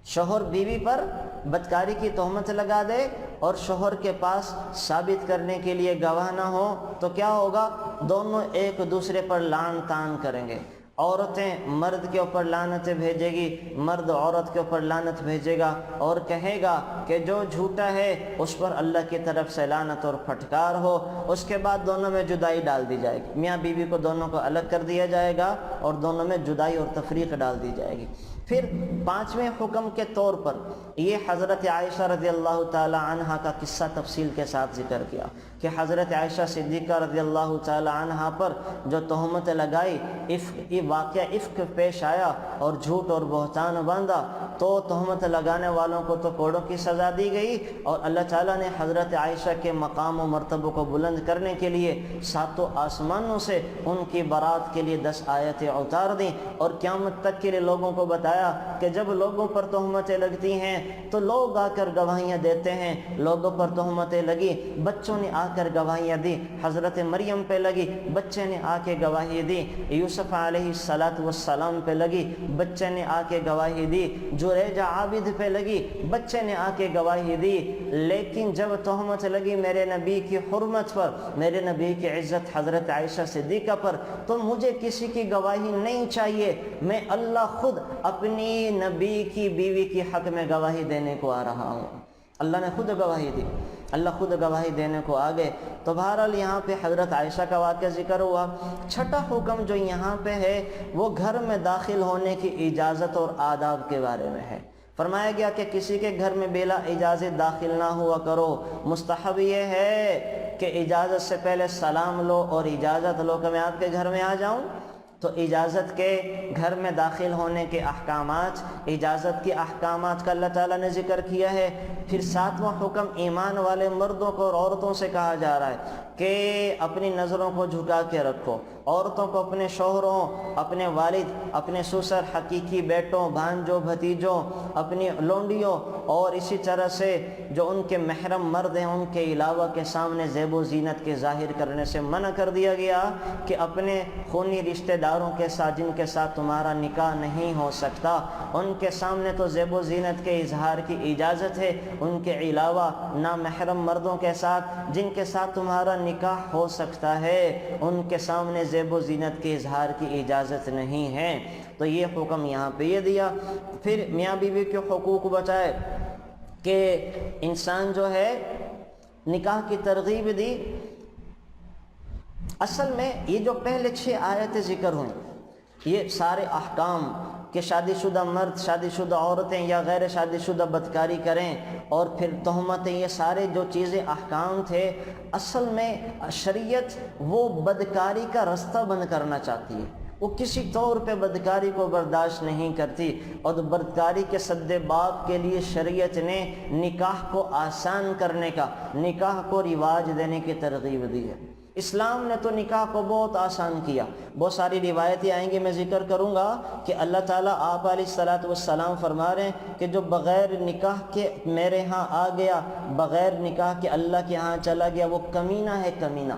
شوہر بیوی پر بدکاری کی تہمت لگا دے اور شوہر کے پاس ثابت کرنے کے لیے گواہ نہ ہو تو کیا ہوگا؟ دونوں ایک دوسرے پر لعن طعن کریں گے، عورتیں مرد کے اوپر لعنت بھیجے گی، مرد عورت کے اوپر لعنت بھیجے گا اور کہے گا کہ جو جھوٹا ہے اس پر اللہ کی طرف سے لعنت اور پھٹکار ہو۔ اس کے بعد دونوں میں جدائی ڈال دی جائے گی، میاں بیوی کو دونوں کو الگ کر دیا جائے گا اور دونوں میں جدائی اور تفریق ڈال دی جائے گی۔ پھر 5ویں حکم کے طور پر یہ حضرت عائشہ رضی اللہ تعالی عنہا کا قصہ تفصیل کے ساتھ ذکر کیا کہ حضرت عائشہ صدیقہ رضی اللہ تعالی عنہا پر جو تہمت لگائی، یہ واقعہ افک پیش آیا اور جھوٹ اور بہتان باندھا تو تہمت لگانے والوں کو تو کوڑوں کی سزا دی گئی اور اللہ تعالیٰ نے حضرت عائشہ کے مقام و مرتبہ کو بلند کرنے کے لیے 7 آسمانوں سے ان کی برات کے لیے 10 آیتیں اتار دیں اور قیامت تک کے لیے لوگوں کو بتایا فرمایا کہ جب لوگوں پر تہمتیں لگتی ہیں تو لوگ آ کر گواہیاں دیتے ہیں. لوگوں پر تہمتیں لگی، بچوں نے آ کر گواہیاں دی. حضرت مریم پہ لگی، بچے نے آ کے گواہی دی. یوسف علیہ السلام پہ لگی، بچے نے آ کے گواہی دی. جریج عابد پہ لگی، بچے نے آ کے گواہی دی. لیکن جب تہمت لگی میرے نبی کی حرمت پر، میرے نبی کی عزت حضرت عائشہ صدیقہ پر، تو مجھے کسی کی گواہی نہیں چاہیے. میں اللہ خود اپنی نبی کی بیوی کی حق میں گواہی دینے کو آ رہا ہوں. اللہ نے خود گواہی دی، اللہ خود گواہی دینے کو آ گئے. تو بہرحال یہاں پہ حضرت عائشہ کا واقعہ ذکر ہوا. چھٹا حکم جو یہاں پہ ہے وہ گھر میں داخل ہونے کی اجازت اور آداب کے بارے میں ہے. فرمایا گیا کہ کسی کے گھر میں بلا اجازت داخل نہ ہوا کرو. مستحب یہ ہے کہ اجازت سے پہلے سلام لو اور اجازت لو کہ میں آپ کے گھر میں آ جاؤں. تو اجازت کے گھر میں داخل ہونے کے احکامات، اجازت کے احکامات کا اللہ تعالیٰ نے ذکر کیا ہے. پھر ساتواں حکم ایمان والے مردوں کو اور عورتوں سے کہا جا رہا ہے کہ اپنی نظروں کو جھکا کے رکھو. عورتوں کو اپنے شوہروں، اپنے والد، اپنے سسر، حقیقی بیٹوں، بھانجوں، بھتیجوں، اپنی لونڈیوں اور اسی طرح سے جو ان کے محرم مرد ہیں ان کے علاوہ کے سامنے زیب و زینت کے ظاہر کرنے سے منع کر دیا گیا کہ اپنے خونی رشتہ داروں کے ساتھ جن کے ساتھ تمہارا نکاح نہیں ہو سکتا ان کے سامنے تو زیب و زینت کے اظہار کی اجازت ہے. ان کے علاوہ نامحرم مردوں کے ساتھ جن کے ساتھ تمہارا نکاح ہو سکتا ہے ان کے سامنے زیب و زینت کے اظہار کی اجازت نہیں ہے. تو یہ حکم یہاں پہ یہ دیا. پھر میاں بیوی کے حقوق بچائے کہ انسان جو ہے نکاح کی ترغیب دی. اصل میں یہ جو پہلے 6 آیتیں ذکر ہوئیں یہ سارے احکام کہ شادی شدہ مرد، شادی شدہ عورتیں یا غیر شادی شدہ بدکاری کریں اور پھر تہمتیں، یہ سارے جو چیزیں احکام تھے اصل میں شریعت وہ بدکاری کا رستہ بند کرنا چاہتی ہے. وہ کسی طور پہ بدکاری کو برداشت نہیں کرتی اور بدکاری کے سد باب کے لیے شریعت نے نکاح کو آسان کرنے کا، نکاح کو رواج دینے کی ترغیب دی ہے. اسلام نے تو نکاح کو بہت آسان کیا. بہت ساری روایتیں آئیں گی، میں ذکر کروں گا کہ اللہ تعالیٰ آپ علیہ السلام فرما رہے ہیں کہ جو بغیر نکاح کے میرے ہاں آ گیا، بغیر نکاح کے اللہ کے ہاں چلا گیا، وہ کمینہ ہے، کمینہ.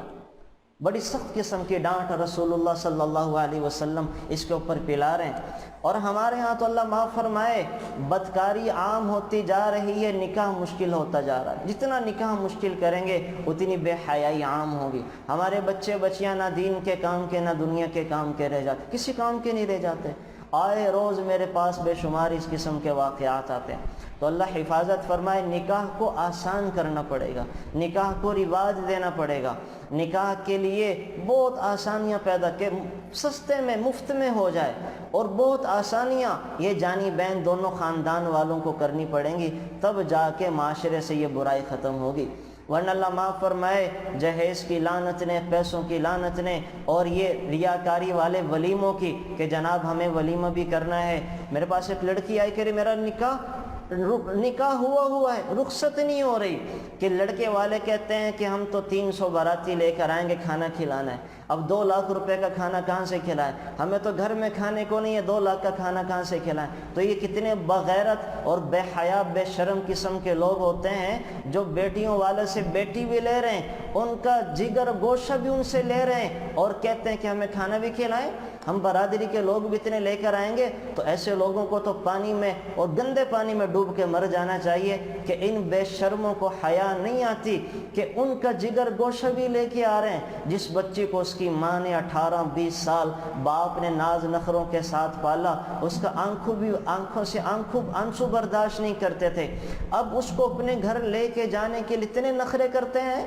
بڑی سخت قسم کی ڈانٹ رسول اللہ صلی اللہ علیہ وسلم اس کے اوپر پلا رہے ہیں. اور ہمارے ہاں تو اللہ معاف فرمائے بدکاری عام ہوتی جا رہی ہے، نکاح مشکل ہوتا جا رہا ہے. جتنا نکاح مشکل کریں گے اتنی بے حیائی عام ہوگی. ہمارے بچے بچیاں نہ دین کے کام کے نہ دنیا کے کام کے رہ جاتے، کسی کام کے نہیں رہ جاتے. آئے روز میرے پاس بے شمار اس قسم کے واقعات آتے ہیں. تو اللہ حفاظت فرمائے. نکاح کو آسان کرنا پڑے گا، نکاح کو رواج دینا پڑے گا. نکاح کے لیے بہت آسانیاں پیدا کہ سستے میں مفت میں ہو جائے، اور بہت آسانیاں یہ جانی بین دونوں خاندان والوں کو کرنی پڑیں گی، تب جا کے معاشرے سے یہ برائی ختم ہوگی. ورنہ اللہ معاف فرمائے جہیز کی لعنت نے، پیسوں کی لعنت نے، اور یہ ریاکاری والے ولیموں کی کہ جناب ہمیں ولیمہ بھی کرنا ہے. میرے پاس ایک لڑکی آئی کہ میرا نکاح ہوا ہے، رخصت نہیں ہو رہی، کہ لڑکے والے کہتے ہیں کہ ہم تو 300 باراتی لے کر آئیں گے، کھانا کھلانا ہے. اب 2 لاکھ روپے کا کھانا کہاں سے کھلائیں؟ ہمیں تو گھر میں کھانے کو نہیں ہے، 2 لاکھ کا کھانا کہاں سے کھلائیں؟ تو یہ کتنے بغیرت اور بے حیا بے شرم قسم کے لوگ ہوتے ہیں جو بیٹیوں والے سے بیٹی بھی لے رہے ہیں، ان کا جگر گوشہ بھی ان سے لے رہے ہیں اور کہتے ہیں کہ ہمیں کھانا بھی کھلائیں. ہم برادری کے لوگ بھی اتنے لے کر آئیں گے. تو ایسے لوگوں کو تو پانی میں اور گندے پانی میں ڈوب کے مر جانا چاہیے کہ ان بے شرموں کو حیا نہیں آتی کہ ان کا جگر گوشہ بھی لے کے آ رہے ہیں. جس بچی کو اس کی ماں نے 18-20 سال باپ نے ناز نخروں کے ساتھ پالا، اس کا آنکھوں سے آنسو برداشت نہیں کرتے تھے، اب اس کو اپنے گھر لے کے جانے کے لیے اتنے نخرے کرتے ہیں،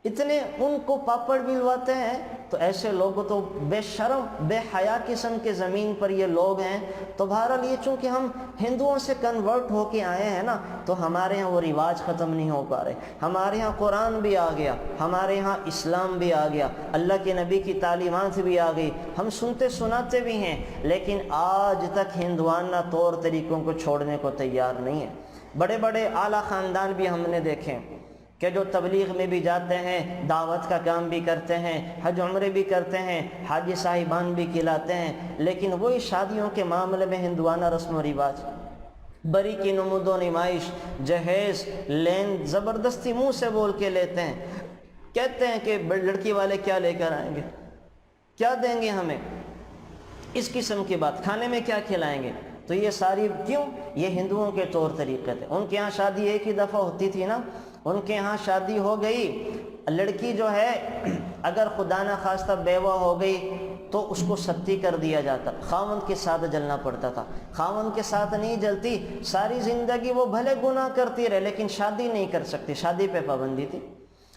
اتنے ان کو پاپڑ بلواتے ہیں. تو ایسے لوگ تو بے شرم بے حیا قسم کے زمین پر یہ لوگ ہیں. تو بہرحال یہ چونکہ ہم ہندوؤں سے کنورٹ ہو کے آئے ہیں نا، تو ہمارے ہاں وہ رواج ختم نہیں ہو پا رہے. ہمارے ہاں قرآن بھی آ گیا، ہمارے ہاں اسلام بھی آ گیا، اللہ کے نبی کی تعلیمات بھی آ گئی، ہم سنتے سناتے بھی ہیں، لیکن آج تک ہندوانہ طور طریقوں کو چھوڑنے کو تیار نہیں ہے. بڑے بڑے اعلیٰ خاندان بھی ہم نے دیکھے کہ جو تبلیغ میں بھی جاتے ہیں، دعوت کا کام بھی کرتے ہیں، حج عمرے بھی کرتے ہیں، حاجی صاحبان بھی کھلاتے ہیں، لیکن وہی شادیوں کے معاملے میں ہندوانہ رسم و رواج، بری کی نمود و نمائش، جہیز، لین زبردستی منہ سے بول کے لیتے ہیں، کہتے ہیں کہ لڑکی والے کیا لے کر آئیں گے، کیا دیں گے ہمیں، اس قسم کی بات، کھانے میں کیا کھلائیں گے۔ تو یہ ساری کیوں؟ یہ ہندوؤں کے طور طریقے تھے۔ ان کے ہاں شادی ایک ہی دفعہ ہوتی تھی نا، ان کے ہاں شادی ہو گئی، لڑکی جو ہے اگر خدا نہ خواستہ بیوہ ہو گئی تو اس کو ستی کر دیا جاتا، خاوند کے ساتھ جلنا پڑتا تھا، خاوند کے ساتھ نہیں جلتی، ساری زندگی وہ بھلے گناہ کرتی رہے لیکن شادی نہیں کر سکتی، شادی پہ پابندی تھی۔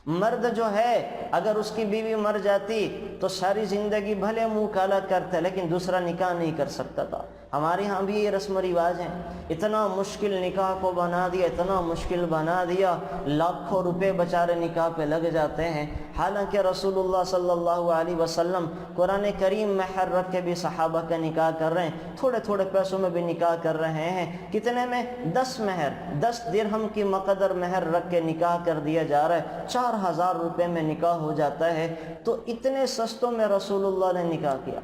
مرد جو ہے اگر اس کی بیوی مر جاتی تو ساری زندگی بھلے منہ کالا کرتا لیکن دوسرا نکاح نہیں کر سکتا تھا۔ ہمارے ہاں بھی یہ رسم و رواج ہیں۔ اتنا مشکل نکاح کو بنا دیا، اتنا مشکل بنا دیا، لاکھوں روپے بیچارے نکاح پہ لگ جاتے ہیں، حالانکہ رسول اللہ صلی اللہ علیہ وسلم قرآن کریم مہر رکھ کے بھی صحابہ کا نکاح کر رہے ہیں، تھوڑے تھوڑے پیسوں میں بھی نکاح کر رہے ہیں۔ کتنے میں؟ 10 مہر، 10 درہم کی مقدر مہر رکھ کے نکاح کر دیا جا رہا ہے، 4000 روپے میں نکاح ہو جاتا ہے۔ تو اتنے سستوں میں رسول اللہ نے نکاح کیا،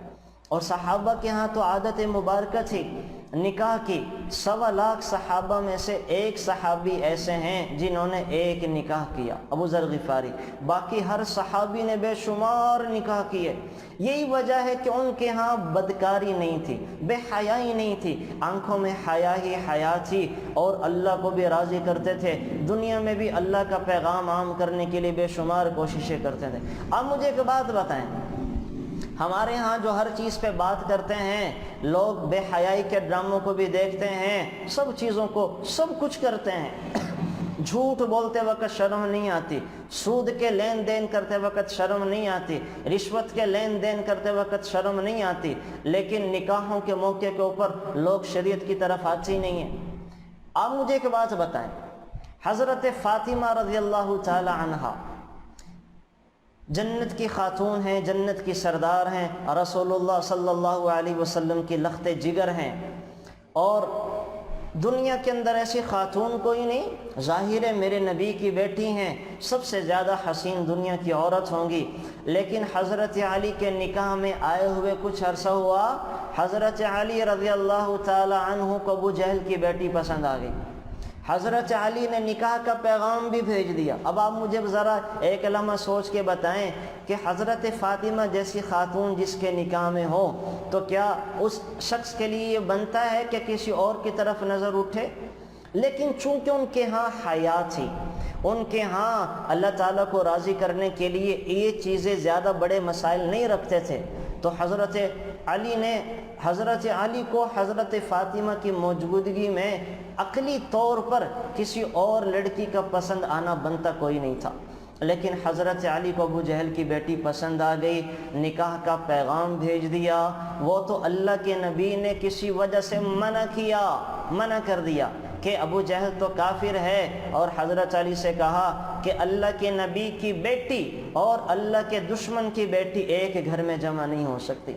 اور صحابہ کے ہاں تو عادت مبارکہ تھی نکاح کی۔ 1.25 لاکھ صحابہ میں سے ایک صحابی ایسے ہیں جنہوں نے ایک نکاح کیا، ابو ذر غفاری، باقی ہر صحابی نے بے شمار نکاح کیے۔ یہی وجہ ہے کہ ان کے ہاں بدکاری نہیں تھی، بے حیائی نہیں تھی، آنکھوں میں حیا ہی حیا تھی، اور اللہ کو بھی راضی کرتے تھے، دنیا میں بھی اللہ کا پیغام عام کرنے کے لیے بے شمار کوششیں کرتے تھے۔ اب مجھے ایک بات بتائیں، ہمارے ہاں جو ہر چیز پہ بات کرتے ہیں، لوگ بے حیائی کے ڈراموں کو بھی دیکھتے ہیں، سب چیزوں کو سب کچھ کرتے ہیں، جھوٹ بولتے وقت شرم نہیں آتی، سود کے لین دین کرتے وقت شرم نہیں آتی، رشوت کے لین دین کرتے وقت شرم نہیں آتی، لیکن نکاحوں کے موقع کے اوپر لوگ شریعت کی طرف آتے ہی نہیں ہیں۔ آپ مجھے ایک بات بتائیں، حضرت فاطمہ رضی اللہ تعالی عنہا جنت کی خاتون ہیں، جنت کی سردار ہیں، رسول اللہ صلی اللہ علیہ وسلم کی لخت جگر ہیں، اور دنیا کے اندر ایسی خاتون کوئی نہیں، ظاہر ہے میرے نبی کی بیٹی ہیں، سب سے زیادہ حسین دنیا کی عورت ہوں گی، لیکن حضرت علی کے نکاح میں آئے ہوئے کچھ عرصہ ہوا، حضرت علی رضی اللہ تعالی عنہ کو ابو جہل کی بیٹی پسند آ گئی، حضرت علی نے نکاح کا پیغام بھی بھیج دیا۔ اب آپ مجھے ذرا ایک لمحہ سوچ کے بتائیں کہ حضرت فاطمہ جیسی خاتون جس کے نکاح میں ہو تو کیا اس شخص کے لیے یہ بنتا ہے کہ کسی اور کی طرف نظر اٹھے؟ لیکن چونکہ ان کے ہاں حیا تھی، ان کے ہاں اللہ تعالیٰ کو راضی کرنے کے لیے یہ چیزیں زیادہ بڑے مسائل نہیں رکھتے تھے، تو حضرت علی کو حضرت فاطمہ کی موجودگی میں عقلی طور پر کسی اور لڑکی کا پسند آنا بنتا کوئی نہیں تھا، لیکن حضرت علی کو ابو جہل کی بیٹی پسند آ گئی، نکاح کا پیغام بھیج دیا۔ وہ تو اللہ کے نبی نے کسی وجہ سے منع کر دیا کہ ابو جہل تو کافر ہے، اور حضرت علی سے کہا کہ اللہ کے نبی کی بیٹی اور اللہ کے دشمن کی بیٹی ایک گھر میں جمع نہیں ہو سکتی۔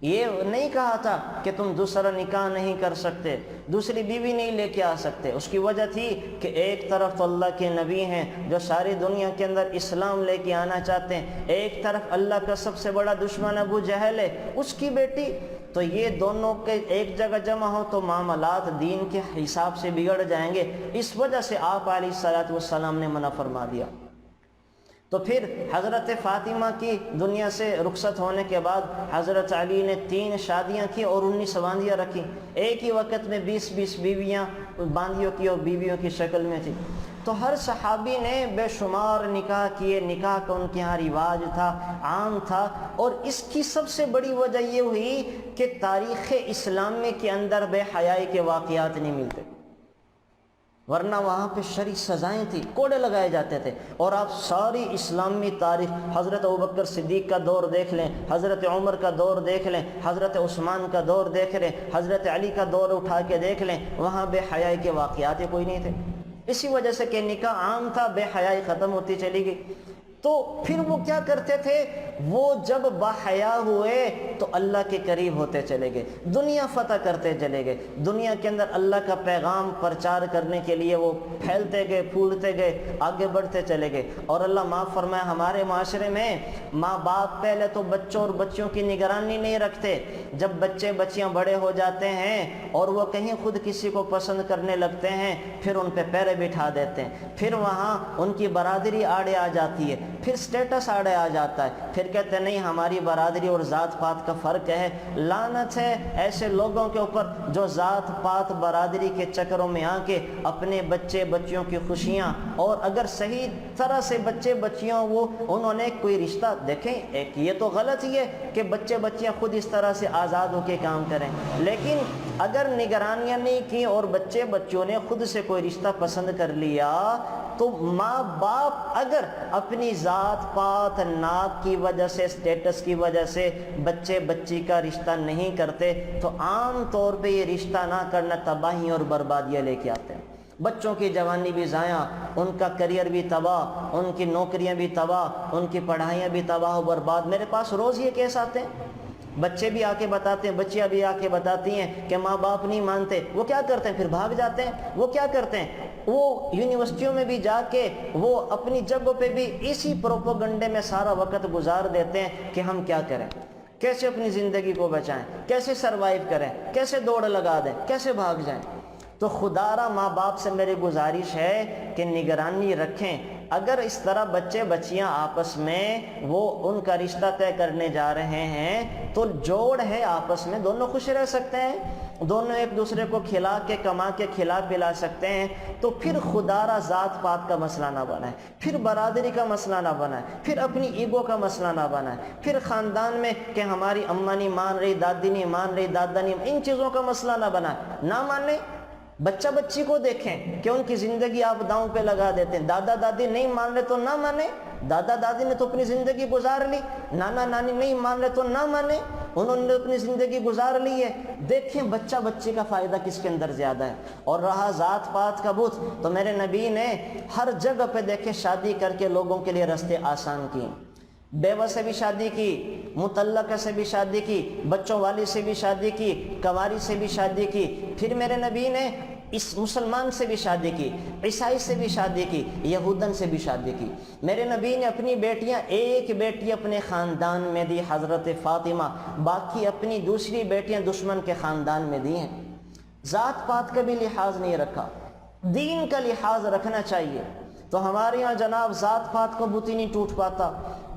یہ نہیں کہا تھا کہ تم دوسرا نکاح نہیں کر سکتے، دوسری بیوی نہیں لے کے آ سکتے، اس کی وجہ تھی کہ ایک طرف تو اللہ کے نبی ہیں جو ساری دنیا کے اندر اسلام لے کے آنا چاہتے ہیں، ایک طرف اللہ کا سب سے بڑا دشمن ابو جہل ہے، اس کی بیٹی، تو یہ دونوں کے ایک جگہ جمع ہو تو معاملات دین کے حساب سے بگڑ جائیں گے، اس وجہ سے آپ علیہ الصلوۃ والسلام نے منع فرما دیا۔ تو پھر حضرت فاطمہ کی دنیا سے رخصت ہونے کے بعد حضرت علی نے 3 شادیاں کی اور 19 باندیاں رکھی، ایک ہی وقت میں 20 بیویاں باندیوں کی اور بیویوں کی شکل میں تھی۔ تو ہر صحابی نے بے شمار نکاح کیے، نکاح کا ان کے یہاں رواج تھا، عام تھا، اور اس کی سب سے بڑی وجہ یہ ہوئی کہ تاریخ اسلامی کے اندر بے حیائی کے واقعات نہیں ملتے، ورنہ وہاں پہ شرعی سزائیں تھیں، کوڑے لگائے جاتے تھے۔ اور آپ ساری اسلامی تاریخ، حضرت ابوبکر صدیق کا دور دیکھ لیں، حضرت عمر کا دور دیکھ لیں، حضرت عثمان کا دور دیکھ لیں، حضرت علی کا دور اٹھا کے دیکھ لیں، وہاں بے حیائی کے واقعات کوئی نہیں تھے، اسی وجہ سے کہ نکاح عام تھا، بے حیائی ختم ہوتی چلی گئی۔ تو پھر وہ کیا کرتے تھے؟ وہ جب باحیا ہوئے تو اللہ کے قریب ہوتے چلے گئے، دنیا فتح کرتے چلے گئے، دنیا کے اندر اللہ کا پیغام پرچار کرنے کے لیے وہ پھیلتے گئے، پھولتے گئے، آگے بڑھتے چلے گئے۔ اور اللہ معاف فرمائے، ہمارے معاشرے میں ماں باپ پہلے تو بچوں اور بچیوں کی نگرانی نہیں رکھتے، جب بچے بچیاں بڑے ہو جاتے ہیں اور وہ کہیں خود کسی کو پسند کرنے لگتے ہیں، پھر ان پہ پیرے بٹھا دیتے ہیں، پھر وہاں ان کی برادری آڑے آ جاتی ہے، پھر سٹیٹس آڑے آ جاتا ہے، پھر کہتے ہیں نہیں ہماری برادری اور ذات پات کا فرق ہے۔ لعنت ہے ایسے لوگوں کے اوپر جو ذات پات برادری کے چکروں میں آ کے اپنے بچے بچیوں کی خوشیاں، اور اگر صحیح طرح سے بچے بچیاں وہ انہوں نے کوئی رشتہ دیکھیں، ایک یہ تو غلط ہی ہے کہ بچے بچیاں خود اس طرح سے آزاد ہو کے کام کریں، لیکن اگر نگرانیاں نہیں کی اور بچے بچوں نے خود سے کوئی رشتہ پسند کر لیا، تو ماں باپ اگر اپنی ذات پات ناک کی وجہ سے، سٹیٹس کی وجہ سے بچے بچی کا رشتہ نہیں کرتے، تو عام طور پہ یہ رشتہ نہ کرنا تباہی اور بربادیاں لے کے آتے ہیں۔ بچوں کی جوانی بھی ضائع، ان کا کریئر بھی تباہ، ان کی نوکریاں بھی تباہ، ان کی پڑھائیاں بھی تباہ و برباد۔ میرے پاس روز یہ کیس آتے ہیں، بچے بھی آ کے بتاتے ہیں، بچیاں بھی آ کے بتاتی ہیں کہ ماں باپ نہیں مانتے۔ وہ کیا کرتے ہیں؟ پھر بھاگ جاتے ہیں۔ وہ کیا کرتے ہیں؟ وہ یونیورسٹیوں میں بھی جا کے وہ اپنی جگہوں پہ بھی اسی پروپوگنڈے میں سارا وقت گزار دیتے ہیں کہ ہم کیا کریں، کیسے اپنی زندگی کو بچائیں، کیسے سروائیو کریں، کیسے دوڑ لگا دیں، کیسے بھاگ جائیں۔ تو خدا را ماں باپ سے میری گزارش ہے کہ نگرانی رکھیں۔ اگر اس طرح بچے بچیاں آپس میں وہ ان کا رشتہ طے کرنے جا رہے ہیں تو جوڑ ہے آپس میں، دونوں خوش رہ سکتے ہیں، دونوں ایک دوسرے کو کھلا کے کما کے کھلا پلا سکتے ہیں، تو پھر خدا را ذات پات کا مسئلہ نہ بنائے، پھر برادری کا مسئلہ نہ بنائے، پھر اپنی ایگو کا مسئلہ نہ بنائے، پھر خاندان میں کہ ہماری اماں نہیں مان رہی، دادی نہیں مان رہی، دادا نہیں، ان چیزوں کا مسئلہ نہ بنائے۔ نہ مانے، بچہ بچی کو دیکھیں کہ ان کی زندگی آپ داؤں پہ لگا دیتے ہیں۔ دادا دادی نہیں مان رہے تو نہ مانے، دادا دادی نے تو اپنی زندگی گزار لی، نانا نانی نہیں مان رہے تو نہ مانے، انہوں نے اپنی زندگی گزار لی ہے۔ دیکھیں بچہ بچی کا فائدہ کس کے اندر زیادہ ہے۔ اور رہا ذات پات کا بت، تو میرے نبی نے ہر جگہ پہ دیکھیں شادی کر کے لوگوں کے لیے راستے آسان کیے، بیوہ سے بھی شادی کی، مطلقہ سے بھی شادی کی، بچوں والی سے بھی شادی کی، کنواری سے بھی شادی کی، پھر میرے نبی نے اس مسلمان سے بھی شادی کی، عیسائی سے بھی شادی کی، یہودن سے بھی شادی کی۔ میرے نبی نے اپنی بیٹیاں، ایک بیٹی اپنے خاندان میں دی حضرت فاطمہ، باقی اپنی دوسری بیٹیاں دشمن کے خاندان میں دی ہیں۔ ذات پات کا بھی لحاظ نہیں رکھا، دین کا لحاظ رکھنا چاہیے۔ تو ہمارے یہاں جناب ذات پات کا بت ہی نہیں ٹوٹ پاتا۔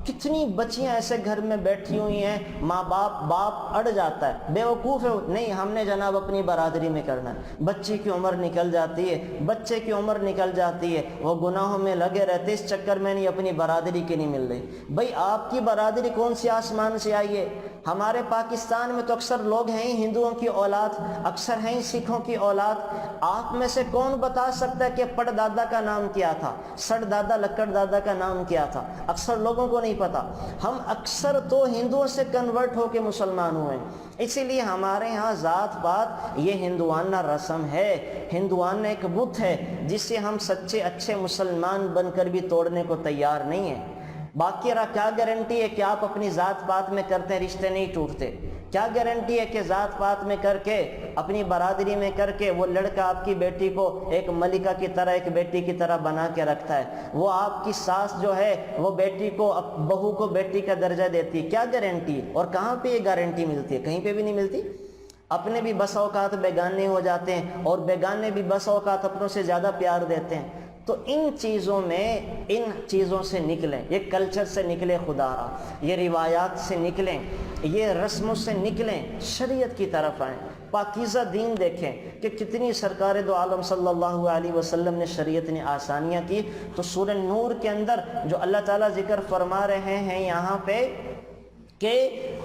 کتنی بچیاں ایسے گھر میں بیٹھی ہوئی ہیں، ماں باپ اڑ جاتا ہے، بیوقوف ہے، نہیں ہم نے جناب اپنی برادری میں کرنا ہے۔ بچی کی عمر نکل جاتی ہے، بچے کی عمر نکل جاتی ہے، وہ گناہوں میں لگے رہتے، اس چکر میں نہیں اپنی برادری کی نہیں مل رہی۔ بھائی آپ کی برادری کون سی آسمان سے آئی ہے؟ ہمارے پاکستان میں تو اکثر لوگ ہیں ہی ہندوؤں کی اولاد، اکثر ہیں ہی سکھوں کی اولاد۔ آپ میں سے کون بتا سکتا ہے کہ پڑ دادا کا نام کیا تھا، سڑ دادا لکڑ دادا کا نام کیا تھا؟ اکثر لوگوں کو نہیں پتا۔ ہم اکثر تو ہندوؤں سے کنورٹ ہو کے مسلمان ہوئے ہیں، اسی لیے ہمارے ہاں ذات پات یہ ہندوانہ رسم ہے، ہندوانہ ایک بت ہے جس سے ہم سچے اچھے مسلمان بن کر بھی توڑنے کو تیار نہیں ہیں۔ باقی رہا کیا گارنٹی ہے کہ آپ اپنی ذات پات میں کرتے رشتے نہیں ٹوٹتے؟ کیا گارنٹی ہے کہ ذات پات میں کر کے اپنی برادری میں کر کے وہ لڑکا آپ کی بیٹی کو ایک ملکہ کی طرح، ایک بیٹی کی طرح بنا کے رکھتا ہے، وہ آپ کی ساس جو ہے وہ بیٹی کو، بہو کو بیٹی کا درجہ دیتی ہے؟ کیا گارنٹی؟ اور کہاں پہ یہ گارنٹی ملتی ہے؟ کہیں پہ بھی نہیں ملتی۔ اپنے بھی بس اوقات بیگانے ہو جاتے ہیں اور بیگانے بھی بس اوقات اپنوں سے زیادہ پیار دیتے ہیں۔ تو ان چیزوں سے نکلیں، یہ کلچر سے نکلیں، خدا را یہ روایات سے نکلیں، یہ رسموں سے نکلیں، شریعت کی طرف آئیں، پاکیزہ دین دیکھیں کہ کتنی سرکار دو عالم صلی اللہ علیہ وسلم نے شریعت نے آسانیاں کی۔ تو سورہ نور کے اندر جو اللہ تعالیٰ ذکر فرما رہے ہیں یہاں پہ کہ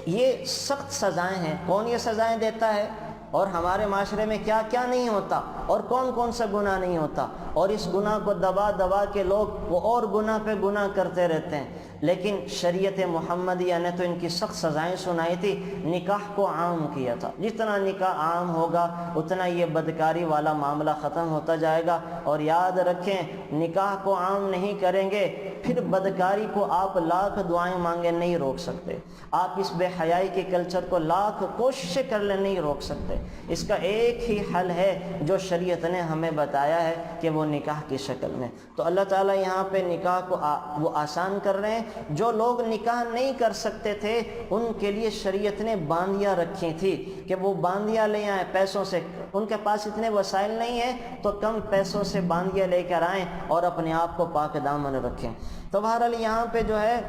یہ سخت سزائیں ہیں، کون یہ سزائیں دیتا ہے، اور ہمارے معاشرے میں کیا کیا نہیں ہوتا، اور کون کون سا گناہ نہیں ہوتا، اور اس گناہ کو دبا دبا کے لوگ وہ اور گناہ پہ گناہ کرتے رہتے ہیں۔ لیکن شریعت محمدیہ نے تو ان کی سخت سزائیں سنائی تھی، نکاح کو عام کیا تھا۔ جتنا نکاح عام ہوگا اتنا یہ بدکاری والا معاملہ ختم ہوتا جائے گا۔ اور یاد رکھیں، نکاح کو عام نہیں کریں گے پھر بدکاری کو آپ لاکھ دعائیں مانگے نہیں روک سکتے، آپ اس بے حیائی کے کلچر کو لاکھ کوششیں کر لیں نہیں روک سکتے۔ اس کا ایک ہی حل ہے جو شریعت نے ہمیں بتایا ہے کہ وہ نکاح کی شکل میں۔ تو اللہ تعالیٰ یہاں پہ نکاح کو وہ آسان کر رہے ہیں۔ جو لوگ نکاح نہیں کر سکتے تھے ان کے لیے شریعت نے باندیاں رکھی تھی کہ وہ باندیاں لے آئیں پیسوں سے، ان کے پاس اتنے وسائل نہیں ہیں تو کم پیسوں سے باندیاں لے کر آئیں اور اپنے آپ کو پاک دامن رکھیں۔ تو بہرحال یہاں پہ جو ہے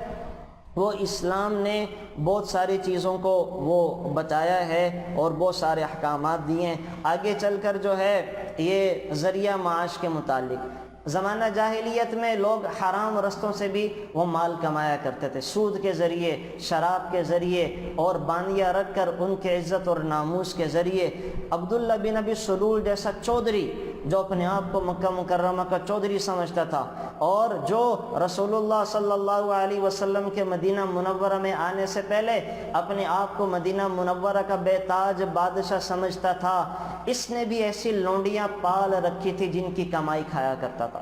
وہ اسلام نے بہت ساری چیزوں کو وہ بتایا ہے اور بہت سارے احکامات دیے ہیں۔ آگے چل کر جو ہے یہ ذریعہ معاش کے متعلق، زمانہ جاہلیت میں لوگ حرام رستوں سے بھی وہ مال کمایا کرتے تھے، سود کے ذریعے، شراب کے ذریعے اور باندیاں رکھ کر ان کے عزت اور ناموس کے ذریعے۔ عبداللہ بن ابی سلول جیسا چودھری جو اپنے آپ کو مکہ مکرمہ کا چودھری سمجھتا تھا اور جو رسول اللہ صلی اللہ علیہ وسلم کے مدینہ منورہ میں آنے سے پہلے اپنے آپ کو مدینہ منورہ کا بے تاج بادشاہ سمجھتا تھا، اس نے بھی ایسی لونڈیاں پال رکھی تھی جن کی کمائی کھایا کرتا تھا۔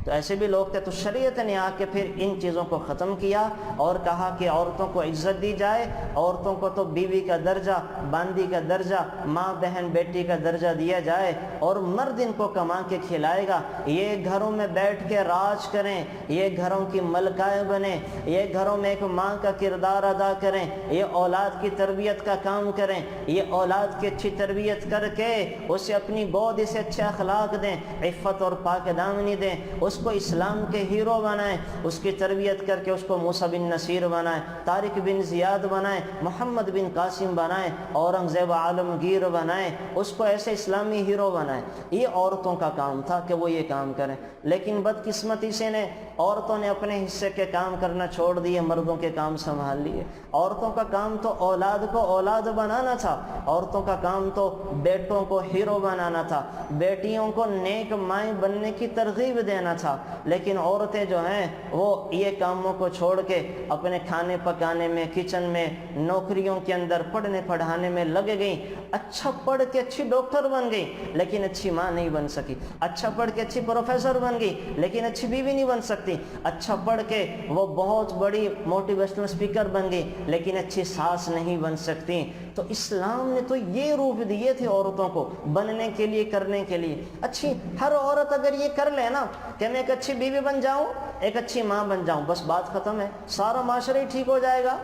تو ایسے بھی لوگ تھے، تو شریعت نے آ کے پھر ان چیزوں کو ختم کیا اور کہا کہ عورتوں کو عزت دی جائے، عورتوں کو تو بیوی کا درجہ، باندی کا درجہ، ماں بہن بیٹی کا درجہ دیا جائے، اور مرد ان کو کما کے کھلائے گا، یہ گھروں میں بیٹھ کے راج کریں، یہ گھروں کی ملکائیں بنیں، یہ گھروں میں ایک ماں کا کردار ادا کریں، یہ اولاد کی تربیت کا کام کریں، یہ اولاد کی اچھی تربیت کر کے اسے اپنی گود سے اچھے اخلاق دیں، عفت اور پاک دامنی دیں، اس کو اسلام کے ہیرو بنائیں، اس کی تربیت کر کے اس کو موسیٰ بن نصیر بنائیں، طارق بن زیاد بنائیں، محمد بن قاسم بنائیں، اورنگزیب عالمگیر بنائیں، اس کو ایسے اسلامی ہیرو بنائیں۔ یہ عورتوں کا کام تھا کہ وہ یہ کام کریں، لیکن بدقسمتی سے عورتوں نے اپنے حصے کے کام کرنا چھوڑ دیے، مردوں کے کام سنبھال لیے۔ عورتوں کا کام تو اولاد کو اولاد بنانا تھا، عورتوں کا کام تو بیٹوں کو ہیرو بنانا تھا، بیٹیوں کو نیک مائیں بننے کی ترغیب دینا تھا، لیکن عورتیں جو ہیں وہ یہ کاموں کو چھوڑ کے اپنے کھانے پکانے میں، کچن میں، نوکریوں کے اندر، پڑھنے پڑھانے میں لگ گئیں۔ اچھا پڑھ کے اچھی ڈاکٹر بن گئی لیکن اچھی ماں نہیں بن سکی، اچھا پڑھ کے اچھی پروفیسر بن گئی لیکن اچھی بیوی نہیں بن سکتی، اچھا پڑھ کے وہ بہت بڑی موٹیویشنل اسپیکر بن گئی لیکن اچھی ساس نہیں بن سکتی۔ تو اسلام نے تو یہ روپ دیے تھے عورتوں کو بننے کے لیے، کرنے کے لیے۔ اچھی ہر عورت اگر یہ کر لے نا کہ میں ایک اچھی بیوی بن جاؤں، ایک اچھی ماں بن جاؤں، بس بات ختم ہے، سارا معاشرہ ہی ٹھیک ہو جائے گا،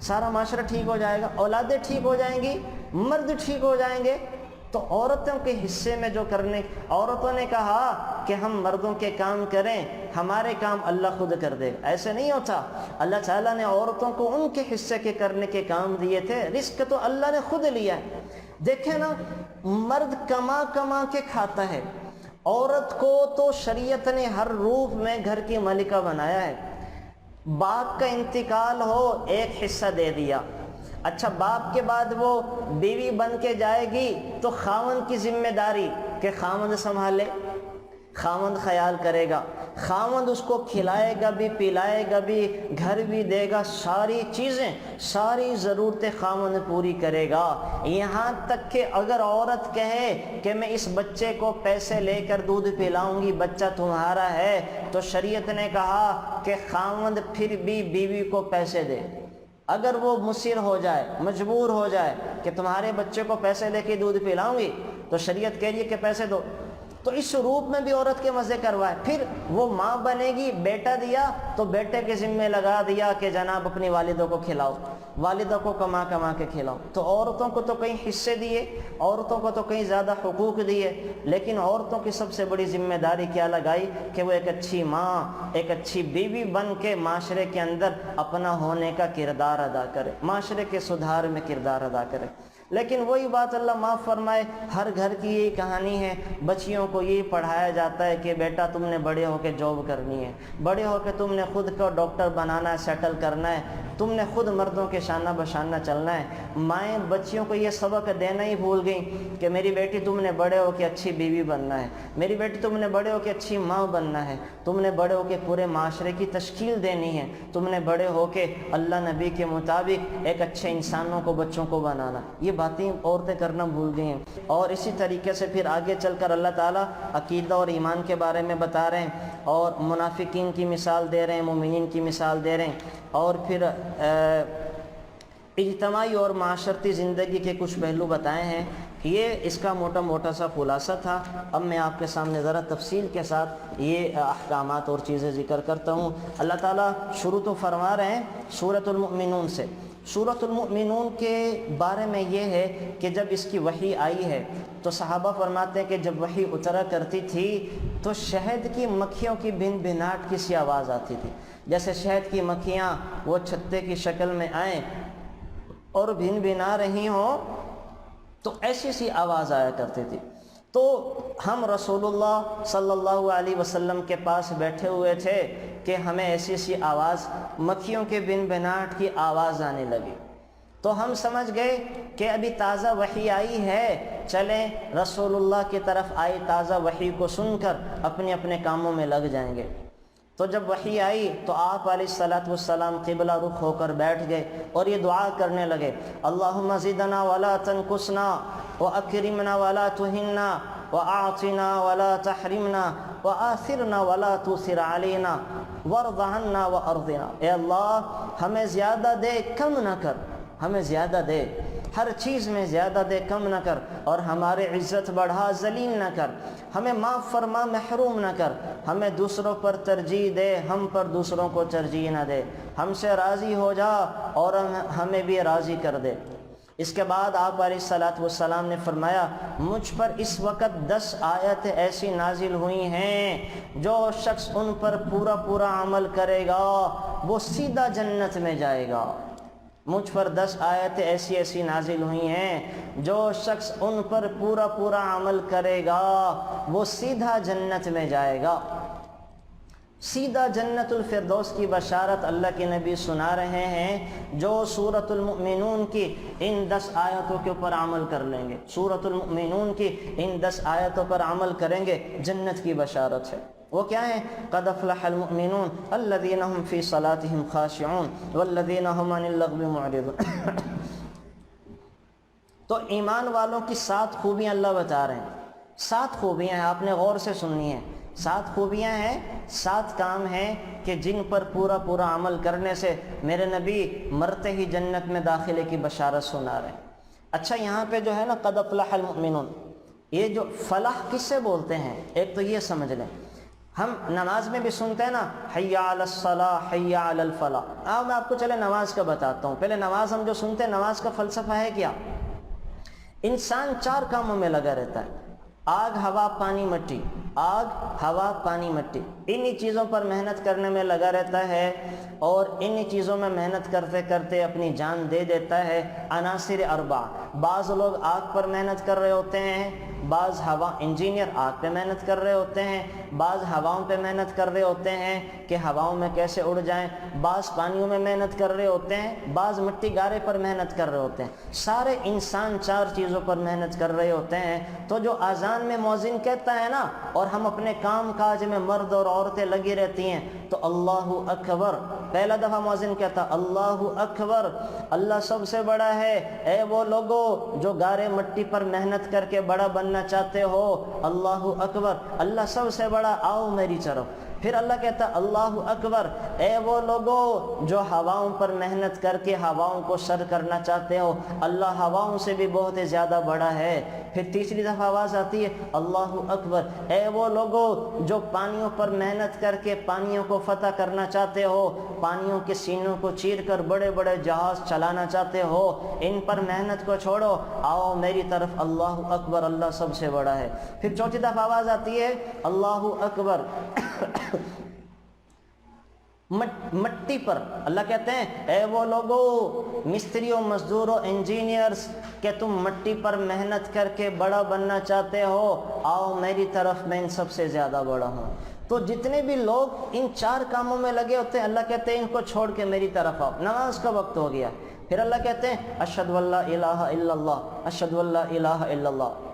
سارا معاشرہ ٹھیک ہو جائے گا، اولادیں ٹھیک ہو جائیں گی، مرد ٹھیک ہو جائیں گے۔ تو عورتوں کے حصے میں جو کرنے، عورتوں نے کہا کہ ہم مردوں کے کام کریں، ہمارے کام اللہ خود کر دے گا، ایسے نہیں ہوتا۔ اللہ تعالیٰ نے عورتوں کو ان کے حصے کے کرنے کے کام دیے تھے، رزق تو اللہ نے خود لیا ہے۔ دیکھیں نا، مرد کما کما کے کھاتا ہے، عورت کو تو شریعت نے ہر روپ میں گھر کی ملکہ بنایا ہے۔ باپ کا انتقال ہو ایک حصہ دے دیا، اچھا باپ کے بعد وہ بیوی بن کے جائے گی تو خاوند کی ذمہ داری کہ خاوند سنبھالے، خاوند خیال کرے گا، خاوند اس کو کھلائے گا بھی، پلائے گا بھی، گھر بھی دے گا، ساری چیزیں، ساری ضرورتیں خاوند پوری کرے گا۔ یہاں تک کہ اگر عورت کہے کہ میں اس بچے کو پیسے لے کر دودھ پلاؤں گی، بچہ تمہارا ہے، تو شریعت نے کہا کہ خاوند پھر بھی بیوی کو پیسے دے۔ اگر وہ مصر ہو جائے، مجبور ہو جائے کہ تمہارے بچے کو پیسے لے کے دودھ پلاؤں گی، تو شریعت کہہ رہی ہے کہ پیسے دو۔ تو اس روپ میں بھی عورت کے مزے کروائے۔ پھر وہ ماں بنے گی، بیٹا دیا تو بیٹے کے ذمہ لگا دیا کہ جناب اپنی والدوں کو کھلاؤ، والدہ کو کما کما کے کھلاؤ۔ تو عورتوں کو تو کئی حصے دیے، عورتوں کو تو کئی زیادہ حقوق دیے، لیکن عورتوں کی سب سے بڑی ذمہ داری کیا لگائی کہ وہ ایک اچھی ماں، ایک اچھی بیوی بن کے معاشرے کے اندر اپنا ہونے کا کردار ادا کرے، معاشرے کے سدھار میں کردار ادا کرے۔ لیکن وہی بات اللہ معاف فرمائے، ہر گھر کی یہی کہانی ہے، بچیوں کو یہی پڑھایا جاتا ہے کہ بیٹا تم نے بڑے ہو کے جاب کرنی ہے، بڑے ہو کے تم نے خود کو ڈاکٹر بنانا ہے، سیٹل کرنا ہے۔ تم نے خود مردوں کے شانہ بشانہ چلنا ہے۔ مائیں بچیوں کو یہ سبق دینا ہی بھول گئیں کہ میری بیٹی تم نے بڑے ہو کے اچھی بیوی بننا ہے، میری بیٹی تم نے بڑے ہو کے اچھی ماں بننا ہے، تم نے بڑے ہو کے پورے معاشرے کی تشکیل دینی ہے، تم نے بڑے ہو کے اللہ نبی کے مطابق ایک اچھے انسانوں کو بچوں کو بنانا۔ یہ باتیں عورتیں کرنا بھول گئی ہیں۔ اور اسی طریقے سے پھر آگے چل کر اللہ تعالیٰ عقیدہ اور ایمان کے بارے میں بتا رہے ہیں اور منافقین کی مثال دے رہے ہیں، مومنین کی مثال دے رہے ہیں، اور پھر اجتماعی اور معاشرتی زندگی کے کچھ پہلو بتائے ہیں۔ یہ اس کا موٹا سا خلاصہ تھا۔ اب میں آپ کے سامنے ذرا تفصیل کے ساتھ یہ احکامات اور چیزیں ذکر کرتا ہوں۔ اللہ تعالیٰ شروع تو فرما رہے ہیں سورۃ المؤمنون سے۔ سورۃ المؤمنون کے بارے میں یہ ہے کہ جب اس کی وحی آئی ہے تو صحابہ فرماتے ہیں کہ جب وحی اترا کرتی تھی تو شہد کی مکھیوں کی بن بناٹ کی سی آواز آتی تھی، جیسے شہد کی مکھیاں وہ چھتے کی شکل میں آئیں اور بن بنا رہی ہوں، تو ایسی سی آواز آیا کرتی تھی۔ تو ہم رسول اللہ صلی اللہ علیہ وسلم کے پاس بیٹھے ہوئے تھے کہ ہمیں ایسی سی آواز، مکھیوں کے بن بناٹ کی آواز آنے لگی، تو ہم سمجھ گئے کہ ابھی تازہ وحی آئی ہے، چلیں رسول اللہ کی طرف آئی تازہ وحی کو سن کر اپنے اپنے کاموں میں لگ جائیں گے۔ تو جب وحی آئی تو آپ علیہ السلام قبلہ رخ ہو کر بیٹھ گئے اور یہ دعا کرنے لگے، اللہم زدنا ولا تنقصنا واکرمنا ولا تہنا واعطنا ولا تحرمنا وآثرنا ولا تؤثر علینا وارض عنا وارضنا۔ اے اللہ ہمیں زیادہ دے کم نہ کر، ہمیں زیادہ دے، ہر چیز میں زیادہ دے کم نہ کر، اور ہمارے عزت بڑھا ذلیل نہ کر، ہمیں معاف فرما محروم نہ کر، ہمیں دوسروں پر ترجیح دے، ہم پر دوسروں کو ترجیح نہ دے، ہم سے راضی ہو جا اور ہمیں بھی راضی کر دے۔ اس کے بعد آپ علیہ السلام نے فرمایا، مجھ پر اس وقت 10 آیتیں ایسی نازل ہوئی ہیں جو شخص ان پر پورا عمل کرے گا وہ سیدھا جنت میں جائے گا۔ مجھ پر 10 آیتیں ایسی نازل ہوئی ہیں جو شخص ان پر پورا عمل کرے گا وہ سیدھا جنت میں جائے گا۔ سیدھا جنت الفردوس کی بشارت اللہ کے نبی سنا رہے ہیں جو سورۃ المؤمنون کی ان 10 آیتوں کے اوپر عمل کر لیں گے، سورۃ المؤمنون کی ان 10 آیتوں پر عمل کریں گے، جنت کی بشارت ہے۔ وہ کیا ہیں؟ قد افلح المؤمنون الذین هم فی صلاتهم خاشعون والذین هم عن اللغو معرضون۔ تو ایمان والوں کی 7 خوبیاں اللہ بتا رہے ہیں۔ 7 خوبیاں ہیں، آپ نے غور سے سننی ہیں۔ 7 خوبیاں ہیں، 7 کام ہیں کہ جن پر پورا عمل کرنے سے میرے نبی مرتے ہی جنت میں داخلے کی بشارت سنا رہے ہیں۔ اچھا یہاں پہ جو ہے نا قد افلح المؤمنون، یہ جو فلاح کس سے بولتے ہیں ایک تو یہ سمجھ لیں۔ ہم نماز میں بھی سنتے ہیں نا حی علی الصلاح حی علی الفلاح۔ میں آپ کو چلے نماز کا بتاتا ہوں۔ پہلے نماز ہم جو سنتے ہیں، نماز کا فلسفہ ہے کیا؟ انسان 4 کاموں میں لگا رہتا ہے، آگ ہوا پانی مٹی، آگ ہوا پانی مٹی، انہی چیزوں پر محنت کرنے میں لگا رہتا ہے، اور انہی چیزوں میں محنت کرتے کرتے اپنی جان دے دیتا ہے۔ عناصر 4، بعض لوگ آگ پر محنت کر رہے ہوتے ہیں، بعض ہوا انجینئر آگ پہ محنت کر رہے ہوتے ہیں، بعض ہواؤں پہ محنت کر رہے ہوتے ہیں کہ ہواؤں میں کیسے اڑ جائیں، بعض پانیوں میں محنت کر رہے ہوتے ہیں، بعض مٹی گارے پر محنت کر رہے ہوتے ہیں۔ سارے انسان 4 چیزوں پر محنت کر رہے ہوتے ہیں۔ تو جو اذان میں مؤذن کہتا ہے نا، اور ہم اپنے کام کاج میں مرد اور عورتیں لگی رہتی ہیں، تو اللہ اکبر، پہلا دفعہ مؤذن کہتا اللہ اکبر، اللہ سب سے بڑا ہے۔ اے وہ لوگو جو گارے مٹی پر محنت کر کے بڑا بننا چاہتے ہو، اللہ اکبر، اللہ سب سے بڑا، آؤ میری طرف۔ پھر اللہ کہتا اللہ اکبر، اے وہ لوگو جو ہواؤں پر محنت کر کے ہواؤں کو سر کرنا چاہتے ہو، اللہ ہواؤں سے بھی بہت زیادہ بڑا ہے۔ پھر تیسری دفعہ آواز آتی ہے اللہ اکبر، اے وہ لوگو جو پانیوں پر محنت کر کے پانیوں کو فتح کرنا چاہتے ہو، پانیوں کے سینوں کو چیر کر بڑے بڑے جہاز چلانا چاہتے ہو، ان پر محنت کو چھوڑو، آؤ میری طرف، اللہ اکبر، اللہ سب سے بڑا ہے۔ پھر چوتھی دفعہ آواز آتی ہے اللہ اکبر، مٹی پر اللہ کہتے ہیں اے وہ لوگو مستریوں مزدوروں انجینئرز کہ تم مٹی پر محنت کر کے بڑا بننا چاہتے ہو، آؤ میری طرف، میں ان سب سے زیادہ بڑا ہوں۔ تو جتنے بھی لوگ ان 4 کاموں میں لگے ہوتے ہیں اللہ کہتے ہیں ان کو چھوڑ کے میری طرف آؤ، نماز کا وقت ہو گیا، پھر اللہ کہتے ہیں اشہد ان لا الہ الا اللہ، اشہد ان لا الہ الا اللہ،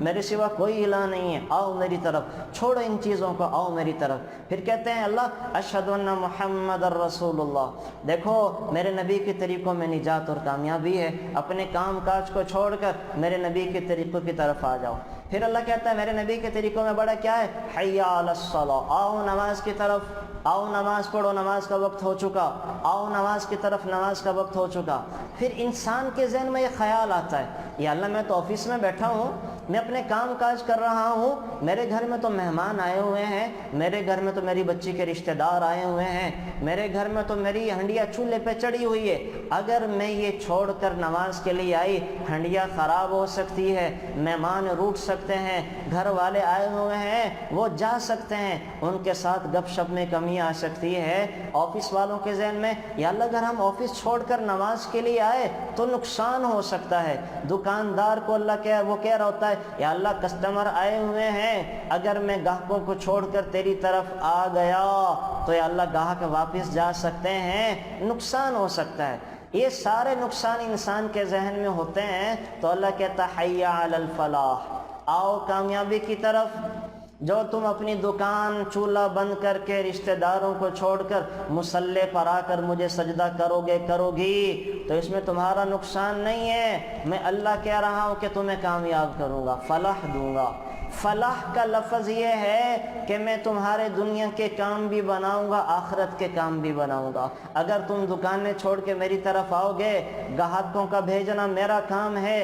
میرے سوا کوئی الہ نہیں ہے، آؤ میری طرف، چھوڑو ان چیزوں کو، آؤ میری طرف۔ پھر کہتے ہیں اللہ اشہد ان محمد الرسول اللہ، دیکھو میرے نبی کے طریقوں میں نجات اور کامیابی ہے، اپنے کام کاج کو چھوڑ کر میرے نبی کے طریقوں کی طرف آ جاؤ۔ پھر اللہ کہتا ہے میرے نبی کے طریقوں میں بڑا کیا ہے، حی علی الصلاۃ، آؤ نماز کی طرف، آؤ نماز پڑھو، نماز کا وقت ہو چکا، آؤ نماز کی طرف، نماز کا وقت ہو چکا۔ پھر انسان کے ذہن میں یہ خیال آتا ہے، یا اللہ میں تو آفس میں بیٹھا ہوں، میں اپنے کام کاج کر رہا ہوں، میرے گھر میں تو مہمان آئے ہوئے ہیں، میرے گھر میں تو میری بچی کے رشتہ دار آئے ہوئے ہیں، میرے گھر میں تو میری ہنڈیا چولہے پہ چڑھی ہوئی ہے، اگر میں یہ چھوڑ کر نماز کے لیے آئی، ہنڈیا خراب ہو سکتی ہے، مہمان روٹ سکتے ہیں، گھر والے آئے ہوئے ہیں وہ جا سکتے ہیں، ان کے ساتھ گپ شپ میں کمی آ سکتی ہے۔ آفس والوں کے ذہن میں یا اللہ اگر ہم آفس چھوڑ کر نماز کے لیے آئے تو نقصان ہو سکتا ہے۔ دکاندار کو اللہ وہ کہہ رہا ہوتا ہے یا اللہ کسٹمر آئے ہوئے ہیں، اگر میں گاہکوں کو چھوڑ کر تیری طرف آ گیا تو یا اللہ گاہک واپس جا سکتے ہیں، نقصان ہو سکتا ہے۔ یہ سارے نقصان انسان کے ذہن میں ہوتے ہیں تو اللہ کہتا ہے حی علی الفلاح، آؤ کامیابی کی طرف۔ جو تم اپنی دکان چولہا بند کر کے رشتہ داروں کو چھوڑ کر مصلی پر آ کر مجھے سجدہ کرو گی تو اس میں تمہارا نقصان نہیں ہے، میں اللہ کہہ رہا ہوں کہ تمہیں کامیاب کروں گا، فلاح دوں گا۔ فلاح کا لفظ یہ ہے کہ میں تمہارے دنیا کے کام بھی بناؤں گا، آخرت کے کام بھی بناؤں گا۔ اگر تم دکانیں چھوڑ کے میری طرف آؤ گے، گاہکوں کا بھیجنا میرا کام ہے،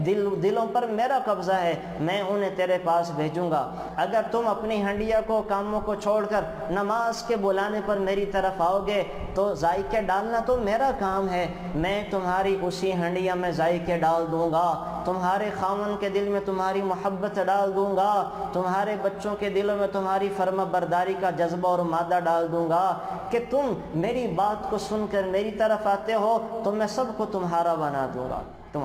دلوں پر میرا قبضہ ہے، میں انہیں تیرے پاس بھیجوں گا۔ اگر تم اپنی ہنڈیا کو کاموں کو چھوڑ کر نماز کے بلانے پر میری طرف آؤ گے تو ذائقے ڈالنا تو میرا کام ہے، میں تمہاری اسی ہنڈیا میں ذائقے ڈال دوں گا، تمہارے خاوند کے دل میں تمہاری محبت ڈال دوں گا، تمہارے بچوں کے دلوں میں تمہاری فرما برداری کا جذبہ اور مادہ ڈال دوں گا کہ تم میری بات کو سن کر میری طرف آتے ہو تو میں سب کو تمہارا بنا دوں گا۔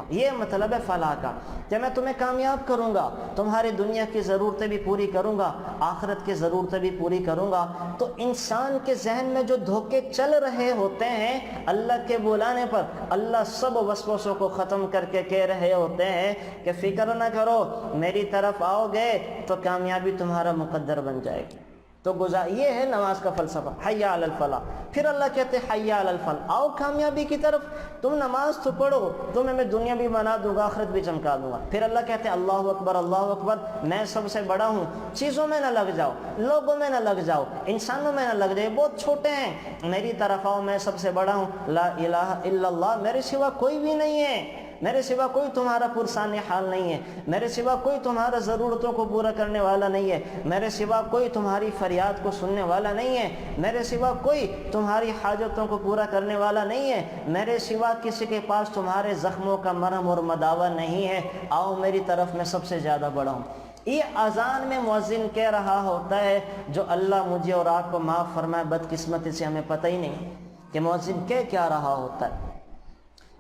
یہ مطلب ہے فلاح کا کہ میں تمہیں کامیاب کروں گا، تمہاری دنیا کی ضرورتیں بھی پوری کروں گا، آخرت کی ضرورتیں بھی پوری کروں گا۔ تو انسان کے ذہن میں جو دھوکے چل رہے ہوتے ہیں اللہ کے بلانے پر، اللہ سب وسوسوں کو ختم کر کے کہہ رہے ہوتے ہیں کہ فکر نہ کرو، میری طرف آؤ گے تو کامیابی تمہارا مقدر بن جائے گی۔ تو یہ ہے نماز کا فلسفہ، حی علی الفلاح۔ پھر اللہ کہتے ہیں حی علی الفلاح، آؤ کامیابی کی طرف، تم نماز تو پڑھو، تمہیں میں دنیا بھی بنا دوں گا، آخرت بھی چمکا دوں گا۔ پھر اللہ کہتے ہیں اللہ اکبر اللہ اکبر، میں سب سے بڑا ہوں، چیزوں میں نہ لگ جاؤ، لوگوں میں نہ لگ جاؤ، انسانوں میں نہ لگ جاؤ، بہت چھوٹے ہیں، میری طرف آؤ، میں سب سے بڑا ہوں، لا الہ الا اللہ، میرے سوا کوئی بھی نہیں ہے، میرے سوا کوئی تمہارا پرسان حال نہیں ہے، میرے سوا کوئی تمہارا ضرورتوں کو پورا کرنے والا نہیں ہے، میرے سوا کوئی تمہاری فریاد کو سننے والا نہیں ہے، میرے سوا کوئی تمہاری حاجتوں کو پورا کرنے والا نہیں ہے، میرے سوا کسی کے پاس تمہارے زخموں کا مرہم اور مداوا نہیں ہے، آؤ میری طرف، میں سب سے زیادہ بڑا ہوں۔ یہ اذان میں مؤذن کہہ رہا ہوتا ہے، جو اللہ مجھے اور آپ کو معاف فرمائے، بدقسمتی سے ہمیں پتہ ہی نہیں کہ مؤذن کیا رہا ہوتا ہے۔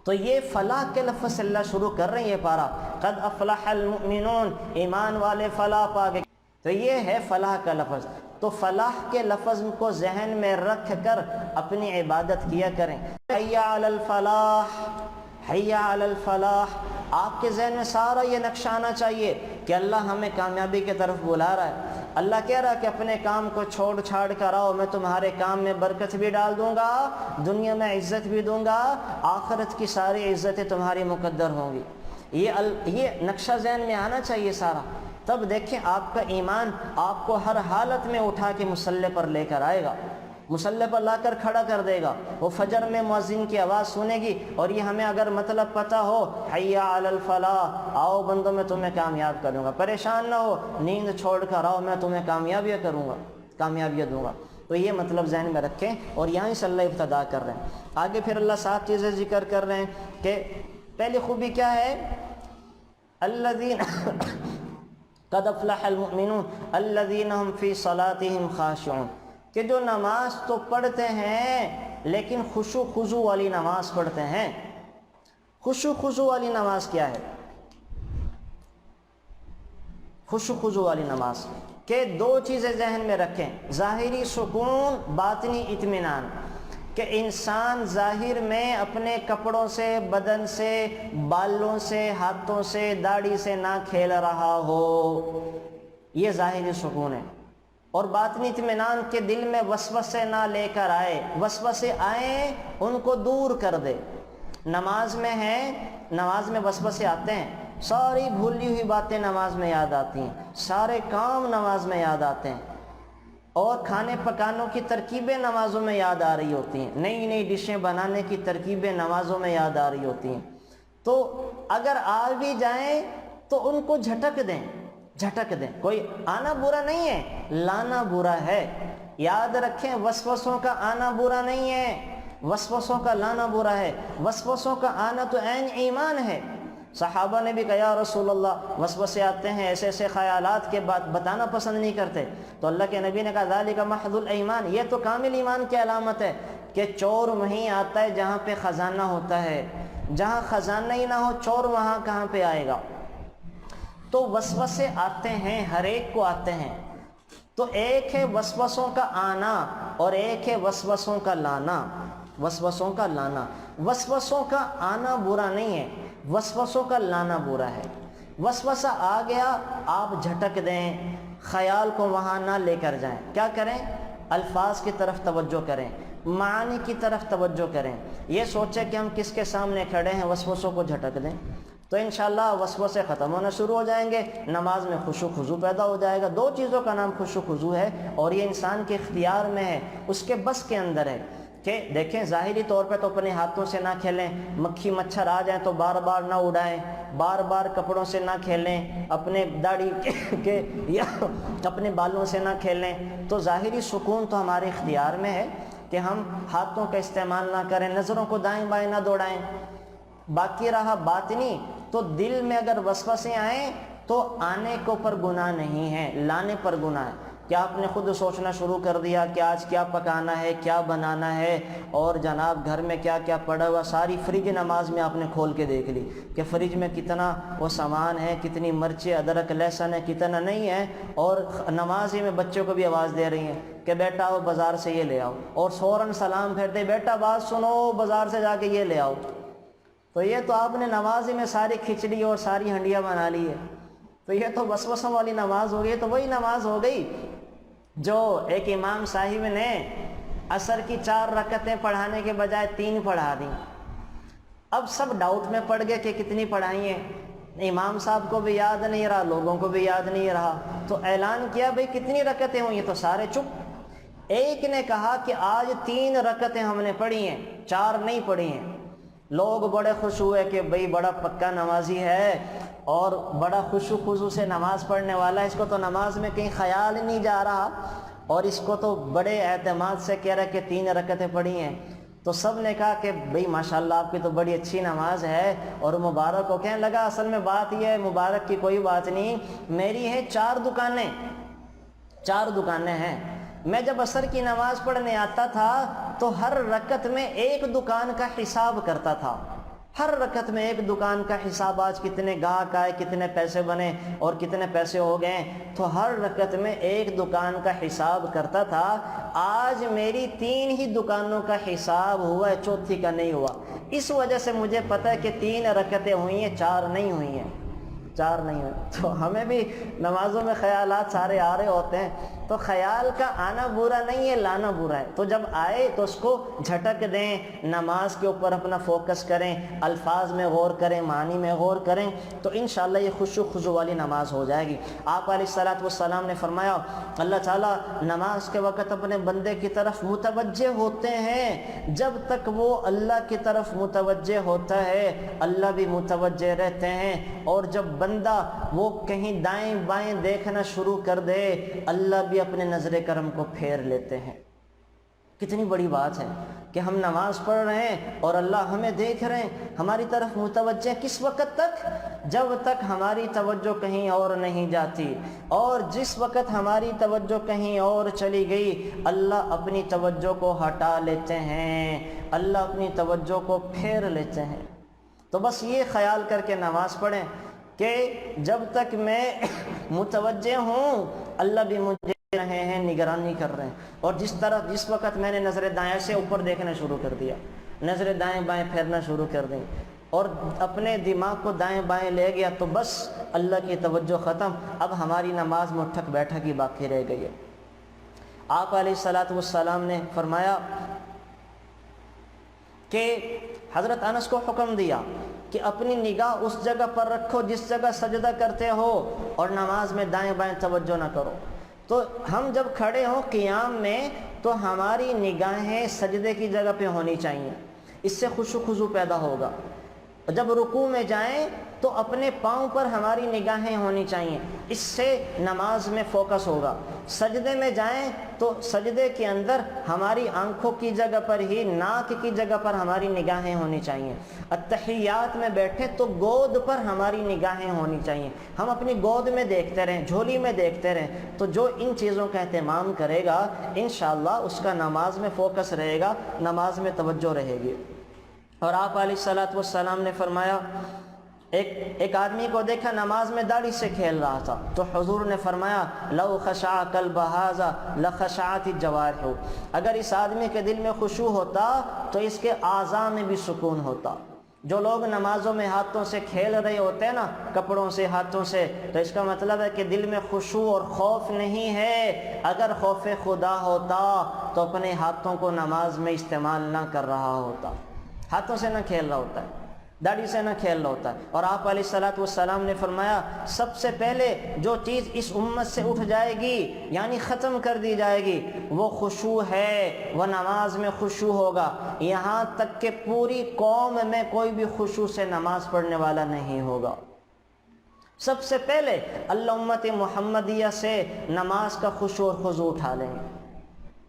تو یہ فلاح کے لفظ سے اللہ شروع کر رہے ہیں یہ پارا، قد افلح المؤمنون، ایمان والے فلاح پا گئے، تو یہ ہے فلاح کا لفظ۔ تو فلاح کے لفظ کو ذہن میں رکھ کر اپنی عبادت کیا کریں۔ حی علی الفلاح، حی علی الفلاح، آپ کے ذہن میں سارا یہ نقشہ آنا چاہیے کہ اللہ ہمیں کامیابی کی طرف بلا رہا ہے۔ اللہ کہہ رہا ہے کہ اپنے کام کو چھوڑ چھاڑ کر آؤ، میں تمہارے کام میں برکت بھی ڈال دوں گا، دنیا میں عزت بھی دوں گا، آخرت کی ساری عزتیں تمہاری مقدر ہوں گی۔ یہ نقشہ ذہن میں آنا چاہیے سارا، تب دیکھیں آپ کا ایمان آپ کو ہر حالت میں اٹھا کے مصلی پر لے کر آئے گا، مصلی پر لا کر کھڑا کر دے گا۔ وہ فجر میں مؤذن کی آواز سنے گی، اور یہ ہمیں اگر مطلب پتہ ہو حی علی الفلاح، آؤ بندوں میں تمہیں کامیاب کروں گا، پریشان نہ ہو، نیند چھوڑ کر آؤ، میں تمہیں کامیابی کروں گا، کامیابی دوں گا۔ تو یہ مطلب ذہن میں رکھیں، اور یہاں سے اللہ ابتدا کر رہے ہیں۔ آگے پھر اللہ 7 چیزیں ذکر کر رہے ہیں کہ پہلی خوبی کیا ہے، الذین قد افلح المؤمنون الذین هم فی صلاتهم خاشعون، کہ جو نماز تو پڑھتے ہیں لیکن خشوع خضوع والی نماز پڑھتے ہیں۔ خشوع خضوع والی نماز کیا ہے؟ خشوع خضوع والی نماز کہ دو چیزیں ذہن میں رکھیں، ظاہری سکون، باطنی اطمینان، کہ انسان ظاہر میں اپنے کپڑوں سے، بدن سے، بالوں سے، ہاتھوں سے، داڑھی سے نہ کھیل رہا ہو، یہ ظاہری سکون ہے۔ اور باطنی اطمینان کے دل میں وسوسے نہ لے کر آئے، وسوسے آئیں ان کو دور کر دے۔ نماز میں ہیں، نماز میں وسوسے آتے ہیں، ساری بھولی ہوئی باتیں نماز میں یاد آتی ہیں، سارے کام نماز میں یاد آتے ہیں، اور کھانے پکانوں کی ترکیبیں نمازوں میں یاد آ رہی ہوتی ہیں، نئی نئی ڈشیں بنانے کی ترکیبیں نمازوں میں یاد آ رہی ہوتی ہیں۔ تو اگر آ بھی جائیں تو ان کو جھٹک دیں، جھٹک دیں۔ کوئی آنا برا نہیں ہے، لانا برا ہے۔ یاد رکھیں، وسوسوں کا آنا برا نہیں ہے، وسوسوں کا لانا برا ہے۔ وسوسوں کا آنا تو عین ایمان ہے۔ صحابہ نے بھی کہا یا رسول اللہ وسوسے آتے ہیں، ایسے ایسے خیالات کے بات بتانا پسند نہیں کرتے، تو اللہ کے نبی نے کہا ذالک محض الایمان، یہ تو کامل ایمان کی علامت ہے کہ چور وہیں آتا ہے جہاں پہ خزانہ ہوتا ہے، جہاں خزانہ ہی نہ ہو چور وہاں کہاں پہ آئے گا۔ تو وسوسے آتے ہیں، ہر ایک کو آتے ہیں۔ تو ایک ہے وسوسوں کا آنا اور ایک ہے وسوسوں کا لانا، وسوسوں کا لانا۔ وسوسوں کا آنا برا نہیں ہے، وسوسوں کا لانا برا ہے۔ وسوسہ آ گیا، آپ جھٹک دیں، خیال کو وہاں نہ لے کر جائیں۔ کیا کریں؟ الفاظ کی طرف توجہ کریں، معانی کی طرف توجہ کریں۔ یہ سوچیں کہ ہم کس کے سامنے کھڑے ہیں، وسوسوں کو جھٹک دیں تو انشاءاللہ وسوسے ختم ہونا شروع ہو جائیں گے، نماز میں خشوع خضوع پیدا ہو جائے گا۔ دو چیزوں کا نام خشوع خضوع ہے، اور یہ انسان کے اختیار میں ہے، اس کے بس کے اندر ہے۔ کہ دیکھیں ظاہری طور پہ تو اپنے ہاتھوں سے نہ کھیلیں، مکھی مچھر آ جائیں تو بار بار نہ اڑائیں، بار بار کپڑوں سے نہ کھیلیں، اپنے داڑھی کے یا اپنے بالوں سے نہ کھیلیں۔ تو ظاہری سکون تو ہمارے اختیار میں ہے کہ ہم ہاتھوں کا استعمال نہ کریں، نظروں کو دائیں بائیں نہ دوڑائیں۔ باقی رہا باطنی، تو دل میں اگر وسوسے آئیں تو آنے کے اوپر گناہ نہیں ہے، لانے پر گناہ ہے۔ کیا آپ نے خود سوچنا شروع کر دیا کہ آج کیا پکانا ہے، کیا بنانا ہے، اور جناب گھر میں کیا کیا پڑا ہوا، ساری فریج نماز میں آپ نے کھول کے دیکھ لی کہ فریج میں کتنا وہ سامان ہے، کتنی مرچیں، ادرک، لہسن ہے، کتنا نہیں ہے، اور نماز ہی میں بچوں کو بھی آواز دے رہی ہیں کہ بیٹا آؤ بازار سے یہ لے آؤ، اور فوراً سلام پھیرتے بیٹا بات سنو بازار سے جا کے یہ لے آؤ۔ تو یہ تو آپ نے نماز ہی میں ساری کھچڑی اور ساری ہنڈیاں بنا لی ہے، تو یہ تو وسوسوں والی نماز ہو گئی۔ تو وہی نماز ہو گئی جو ایک امام صاحب نے عصر کی 4 رکعتیں پڑھانے کے بجائے 3 پڑھا دیں۔ اب سب ڈاؤٹ میں پڑ گئے کہ کتنی پڑھائی ہیں، امام صاحب کو بھی یاد نہیں رہا، لوگوں کو بھی یاد نہیں رہا، تو اعلان کیا بھئی کتنی رکعتیں ہوئی ہیں، تو سارے چپ۔ ایک نے کہا کہ آج 3 رکعتیں ہم نے پڑھی ہیں، 4 نہیں پڑھی ہیں۔ لوگ بڑے خوش ہوئے کہ بھئی بڑا پکا نمازی ہے اور بڑا خشوع خضوع سے نماز پڑھنے والا ہے، اس کو تو نماز میں کہیں خیال ہی نہیں جا رہا، اور اس کو تو بڑے اعتماد سے کہہ رہا کہ 3 رکعتیں پڑھی ہیں۔ تو سب نے کہا کہ بھئی ماشاءاللہ آپ کی تو بڑی اچھی نماز ہے اور مبارک ہو۔ کہنے لگا اصل میں بات یہ ہے، مبارک کی کوئی بات نہیں، میری ہے 4 دکانیں، 4 دکانیں ہیں۔ میں جب عصر کی نماز پڑھنے آتا تھا تو ہر رکعت میں 1 دکان کا حساب کرتا تھا، ہر رکعت میں 1 دکان کا حساب، آج کتنے گاہک آئے، کتنے پیسے بنے اور کتنے پیسے ہو گئے، تو ہر رکعت میں 1 دکان کا حساب کرتا تھا۔ آج میری 3 ہی دکانوں کا حساب ہوا ہے، چوتھی کا نہیں ہوا۔ اس وجہ سے مجھے پتہ ہے کہ 3 رکعتیں ہوئی ہیں، 4 نہیں ہوئی ہیں، 4 نہیں ہوئی۔ تو ہمیں بھی نمازوں میں خیالات سارے آ رہے ہوتے ہیں، تو خیال کا آنا برا نہیں ہے، لانا برا ہے۔ تو جب آئے تو اس کو جھٹک دیں، نماز کے اوپر اپنا فوکس کریں، الفاظ میں غور کریں، معنی میں غور کریں، تو انشاءاللہ یہ خشوع خضوع والی نماز ہو جائے گی۔ آپ علیہ السلام نے فرمایا اللہ تعالیٰ نماز کے وقت اپنے بندے کی طرف متوجہ ہوتے ہیں، جب تک وہ اللہ کی طرف متوجہ ہوتا ہے اللہ بھی متوجہ رہتے ہیں، اور جب بندہ وہ کہیں دائیں بائیں دیکھنا شروع کر دے اللہ بھی اپنے نظر کرم کو پھیر لیتے ہیں۔ کتنی بڑی بات ہے کہ ہم نماز پڑھ رہے ہیں اور اللہ ہمیں دیکھ رہے ہیں، ہماری طرف متوجہ۔ کس وقت تک؟ جب تک ہماری توجہ کہیں اور نہیں جاتی، اور جس وقت ہماری توجہ کہیں اور چلی گئی اللہ اپنی توجہ کو ہٹا لیتے ہیں، اللہ اپنی توجہ کو پھیر لیتے ہیں۔ تو بس یہ خیال کر کے نماز پڑھیں کہ جب تک میں متوجہ ہوں اللہ بھی مجھے رہے ہیں، نگرانی کر رہے ہیں. اور جس وقت میں نے نظر دائیں سے اوپر دیکھنا شروع کر دیا، نظر دائیں بائیں پھیرنا شروع کر دیں اور اپنے دماغ کو دائیں بائیں لے گیا تو بس اللہ کی توجہ ختم. اب ہماری نماز میں اٹھک بیٹھک ہی باقی رہ گئی ہے. آپ علیہ الصلوۃ والسلام نے فرمایا کہ حضرت انس کو حکم دیا کہ اپنی نگاہ اس جگہ پر رکھو جس جگہ سجدہ کرتے ہو اور نماز میں دائیں بائیں توجہ نہ کرو. تو ہم جب کھڑے ہوں قیام میں تو ہماری نگاہیں سجدے کی جگہ پہ ہونی چاہیے، اس سے خشوع خضوع پیدا ہوگا. جب رکوع میں جائیں تو اپنے پاؤں پر ہماری نگاہیں ہونی چاہیے، اس سے نماز میں فوکس ہوگا. سجدے میں جائیں تو سجدے کے اندر ہماری آنکھوں کی جگہ پر ہی، ناک کی جگہ پر ہماری نگاہیں ہونی چاہیے. اتحیات میں بیٹھے تو گود پر ہماری نگاہیں ہونی چاہیے. ہم اپنی گود میں دیکھتے رہیں، جھولی میں دیکھتے رہیں، تو جو ان چیزوں کا اہتمام کرے گا انشاءاللہ اس کا نماز میں فوکس رہے گا، نماز میں توجہ رہے گی. اور آپ علیہ الصلوۃ والسلام نے فرمایا ایک آدمی کو دیکھا نماز میں داڑھی سے کھیل رہا تھا تو حضور نے فرمایا لو خشع قلب ھذا لخشعت الجوارح، اگر اس آدمی کے دل میں خشوع ہوتا تو اس کے اعضاء میں بھی سکون ہوتا. جو لوگ نمازوں میں ہاتھوں سے کھیل رہے ہوتے ہیں نا، کپڑوں سے، ہاتھوں سے، تو اس کا مطلب ہے کہ دل میں خشوع اور خوف نہیں ہے. اگر خوف خدا ہوتا تو اپنے ہاتھوں کو نماز میں استعمال نہ کر رہا ہوتا، ہاتھوں سے نہ کھیل رہا ہوتا ہے، داڑھی سے نہ کھیل رہا ہوتا ہے. اور آپ علیہ الصلوۃ والسلام نے فرمایا سب سے پہلے جو چیز اس امت سے اٹھ جائے گی یعنی ختم کر دی جائے گی وہ خشوع ہے، وہ نماز میں خشوع ہوگا. یہاں تک کہ پوری قوم میں کوئی بھی خشوع سے نماز پڑھنے والا نہیں ہوگا. سب سے پہلے اللہ امت محمدیہ سے نماز کا خشوع اور خضوع اٹھا لیں گے.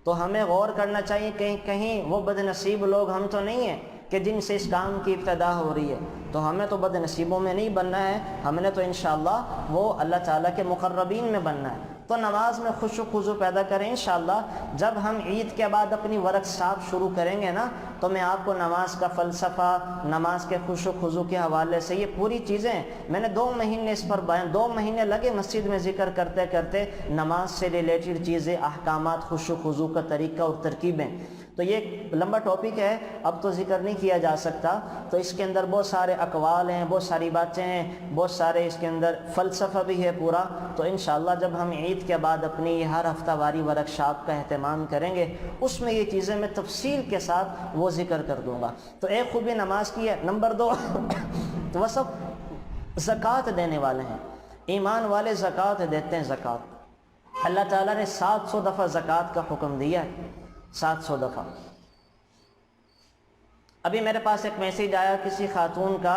تو ہمیں غور کرنا چاہیے کہیں وہ بد نصیب لوگ ہم تو نہیں ہیں کہ جن سے اس کام کی ابتدا ہو رہی ہے. تو ہمیں تو بد نصیبوں میں نہیں بننا ہے، ہم نے تو انشاءاللہ وہ اللہ تعالیٰ کے مقربین میں بننا ہے. تو نماز میں خشوع خضوع پیدا کریں انشاءاللہ. جب ہم عید کے بعد اپنی ورک شاپ شروع کریں گے نا تو میں آپ کو نماز کا فلسفہ، نماز کے خشوع خضوع کے حوالے سے یہ پوری چیزیں میں نے 2 مہینے اس پر 2 مہینے لگے مسجد میں ذکر کرتے کرتے نماز سے ریلیٹڈ چیزیں، احکامات، خشوع خضوع کا طریقہ اور ترکیبیں. تو یہ ایک لمبا ٹاپک ہے، اب تو ذکر نہیں کیا جا سکتا. تو اس کے اندر بہت سارے اقوال ہیں، بہت ساری باتیں ہیں، بہت سارے اس کے اندر فلسفہ بھی ہے پورا. تو انشاءاللہ جب ہم عید کے بعد اپنی یہ ہر ہفتہ واری ورک شاپ کا اہتمام کریں گے اس میں یہ چیزیں میں تفصیل کے ساتھ وہ ذکر کر دوں گا. تو ایک خوبی نماز کی ہے. نمبر 2 وہ سب زکوٰۃ دینے والے ہیں، ایمان والے زکوٰۃ دیتے ہیں. زکوٰۃ اللہ تعالیٰ نے 700 دفعہ زکوٰۃ کا حکم دیا ہے، 700 دفعہ. ابھی میرے پاس ایک میسیج آیا کسی خاتون کا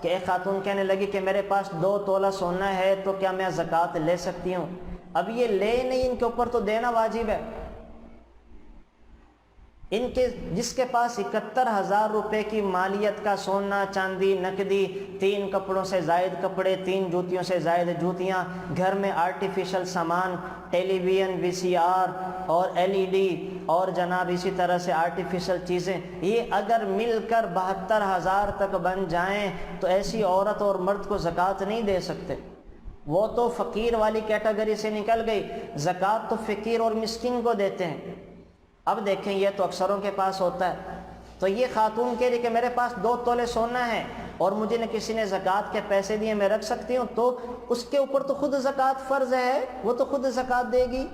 کہ ایک خاتون کہنے لگی کہ میرے پاس 2 تولہ سونا ہے تو کیا میں زکوٰۃ لے سکتی ہوں؟ اب یہ لے نہیں، ان کے اوپر تو دینا واجب ہے. ان کے جس کے پاس 71,000 روپے کی مالیت کا سونا، چاندی، نقدی، 3 کپڑوں سے زائد کپڑے، 3 جوتیوں سے زائد جوتیاں، گھر میں آرٹیفیشل سامان، ٹیلی ویژن، VCR اور LED اور جناب اسی طرح سے آرٹیفیشل چیزیں، یہ اگر مل کر 72,000 تک بن جائیں تو ایسی عورت اور مرد کو زکوٰۃ نہیں دے سکتے. وہ تو فقیر والی کیٹیگری سے نکل گئی. زکوٰۃ تو فقیر اور مسکین کو دیتے ہیں. اب دیکھیں یہ تو اکثروں کے پاس ہوتا ہے. تو یہ خاتون کہہ رہی کہ میرے پاس 2 تولے سونا ہے اور مجھے نہ کسی نے زکوٰۃ کے پیسے دیے، میں رکھ سکتی ہوں؟ تو اس کے اوپر تو خود زکوٰۃ فرض ہے، وہ تو خود زکوٰۃ دے گی،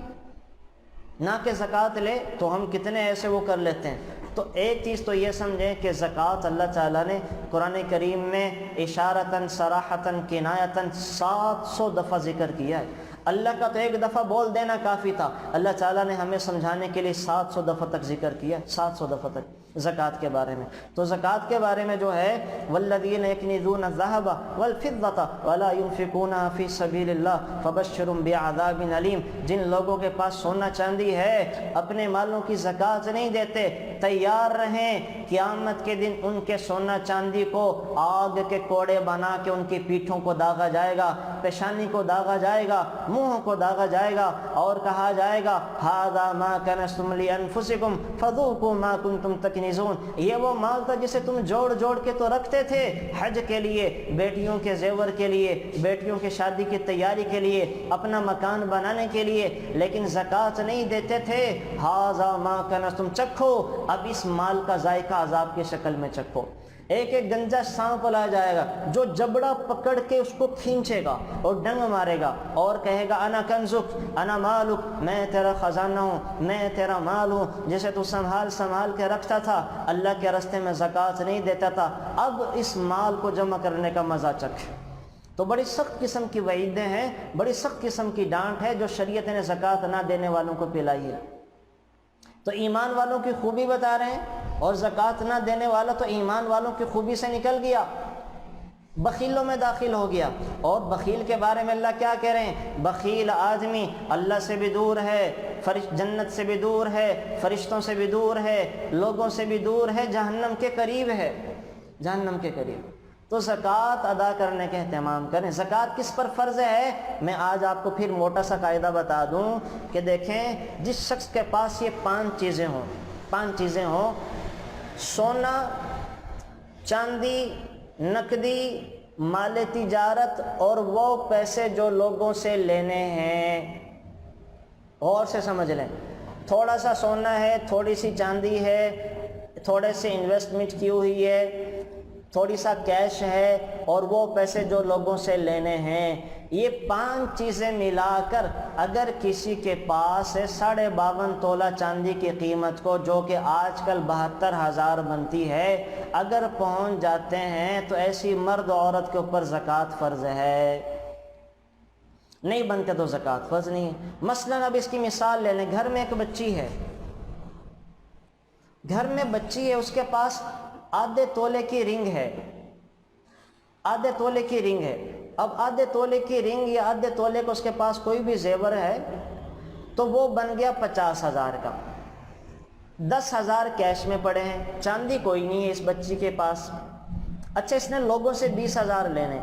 نہ کہ زکوٰۃ لے. تو ہم کتنے ایسے وہ کر لیتے ہیں. تو ایک چیز تو یہ سمجھیں کہ زکوٰۃ اللہ تعالیٰ نے قرآن کریم میں اشارتاً، صراحتاً، کنایتاً 700 دفعہ ذکر کیا ہے. اللہ کا تو 1 دفعہ بول دینا کافی تھا، اللہ تعالیٰ نے ہمیں سمجھانے کے لیے 700 دفعہ تک ذکر کیا، 700 دفعہ تک زکوٰۃ کے بارے میں. تو زکوٰۃ کے بارے میں جو ہے والذین یکنزون الذھب والفضة ولا ينفقونها فی سبیل اللہ فبشرهم بعذاب علیم، جن لوگوں کے پاس سونا چاندی ہے اپنے مالوں کی زکوٰۃ نہیں دیتے، تیار رہیں قیامت کے دن ان کے سونا چاندی کو آگ کے کوڑے بنا کے ان کی پیٹھوں کو داغا جائے گا، پیشانی کو داغا جائے گا، منہ کو داغا جائے گا، اور کہا جائے گا ھذا ما کنزتم لانفسکم فذوقوا ما کنتم تکنزون، یہ وہ مال تھا جسے تم جوڑ جوڑ کے تو رکھتے تھے حج کے لیے، بیٹیوں کے زیور کے لیے، بیٹیوں کی شادی کی تیاری کے لیے، اپنا مکان بنانے کے لیے، لیکن زکوٰۃ نہیں دیتے تھے۔ ھذا ما کنزتم، چکھو اب اس مال کا ذائقہ عذاب کی شکل میں چکھو۔ ایک ایک گنجا سانپ لایا جائے گا جو جبڑا پکڑ کے اس کو کھینچے گا اور ڈنگ مارے گا اور کہے گا انا کنزک انا مالک، میں تیرا خزانہ ہوں، میں تیرا مال ہوں، جسے تو سنبھال کے رکھتا تھا، اللہ کے راستے میں زکوٰۃ نہیں دیتا تھا، اب اس مال کو جمع کرنے کا مزہ چکھ۔ تو بڑی سخت قسم کی وعیدیں ہیں، بڑی سخت قسم کی ڈانٹ ہے جو شریعت نے زکوٰۃ نہ دینے والوں کو پلائی ہے۔ تو ایمان والوں کی خوبی بتا رہے ہیں، اور زکوٰۃ نہ دینے والا تو ایمان والوں کی خوبی سے نکل گیا، بخیلوں میں داخل ہو گیا۔ اور بخیل کے بارے میں اللہ کیا کہہ رہے ہیں؟ بخیل آدمی اللہ سے بھی دور ہے، جنت سے بھی دور ہے، فرشتوں سے بھی دور ہے، لوگوں سے بھی دور ہے، جہنم کے قریب ہے، جہنم کے قریب۔ تو زکوٰۃ ادا کرنے کا اہتمام کریں۔ زکوٰۃ کس پر فرض ہے؟ میں آج آپ کو پھر موٹا سا قاعدہ بتا دوں کہ دیکھیں، جس شخص کے پاس یہ پانچ چیزیں ہوں، سونا، چاندی، نقدی، مال تجارت، اور وہ پیسے جو لوگوں سے لینے ہیں، غور سے سمجھ لیں، تھوڑا سا سونا ہے، تھوڑی سی چاندی ہے، تھوڑے سے انویسٹمنٹ کی ہوئی ہے، تھوڑی سا کیش ہے، اور وہ پیسے جو لوگوں سے لینے ہیں، یہ پانچ چیزیں ملا کر اگر کسی کے پاس 52.5 تولہ چاندی کی قیمت کو، جو کہ آج کل 72,000 بنتی ہے، اگر پہنچ جاتے ہیں تو ایسی مرد عورت کے اوپر زکوٰۃ فرض ہے۔ نہیں بنتے تو زکوٰۃ فرض نہیں ہے۔ مثلاً اب اس کی مثال لے لیں، گھر میں ایک بچی ہے، اس کے پاس آدھے تولے کی رنگ ہے، اب آدھے تولے کی رنگ یا آدھے تولے کو اس کے پاس کوئی بھی زیور ہے تو وہ بن گیا 50,000 کا۔ 10,000 کیش میں پڑے ہیں، چاندی کوئی نہیں ہے اس بچی کے پاس۔ اچھا، اس نے لوگوں سے 20,000 لینے،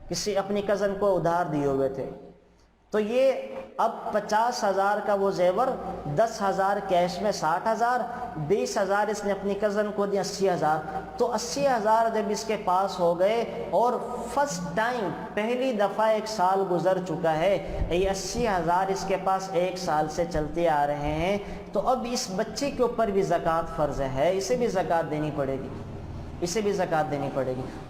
کسی اپنی کزن کو ادھار دیے ہوئے تھے، تو یہ اب 50,000 کا وہ زیور، 10,000 کیش میں 60,000، 20,000 اس نے اپنی کزن کو دیا، 80,000۔ تو 80,000 جب اس کے پاس ہو گئے اور فرسٹ ٹائم پہلی دفعہ 1 سال گزر چکا ہے، یہ 80,000 اس کے پاس 1 سال سے چلتے آ رہے ہیں، تو اب اس بچے کے اوپر بھی زکوٰۃ فرض ہے، اسے بھی زکوٰۃ دینی پڑے گی۔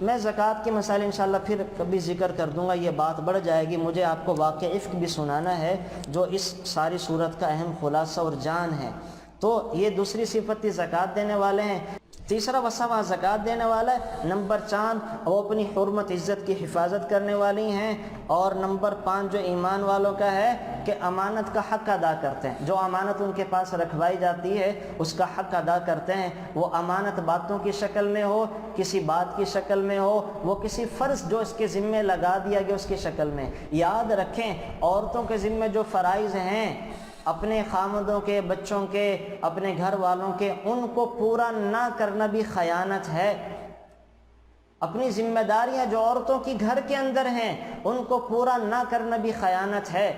میں زکوٰۃ کی مسائل انشاءاللہ پھر کبھی ذکر کر دوں گا، یہ بات بڑھ جائے گی۔ مجھے آپ کو واقعہ افک بھی سنانا ہے جو اس ساری صورت کا اہم خلاصہ اور جان ہے۔ تو یہ دوسری صفت تھی، زکوٰۃ دینے والے ہیں۔ تیسرا وصف زکوٰۃ دینے والا ہے، نمبر 4 وہ اپنی حرمت عزت کی حفاظت کرنے والی ہیں، اور نمبر 5 جو ایمان والوں کا ہے کہ امانت کا حق ادا کرتے ہیں، جو امانت ان کے پاس رکھوائی جاتی ہے اس کا حق ادا کرتے ہیں، وہ امانت باتوں کی شکل میں ہو، کسی بات کی شکل میں ہو، وہ کسی فرض جو اس کے ذمے لگا دیا گیا اس کی شکل میں۔ یاد رکھیں، عورتوں کے ذمے جو فرائض ہیں، اپنے خامدوں کے، بچوں کے، اپنے گھر والوں کے، ان کو پورا نہ کرنا بھی خیانت ہے۔ اپنی ذمہ داریاں جو عورتوں کی گھر کے اندر ہیں ان کو پورا نہ کرنا بھی خیانت ہے۔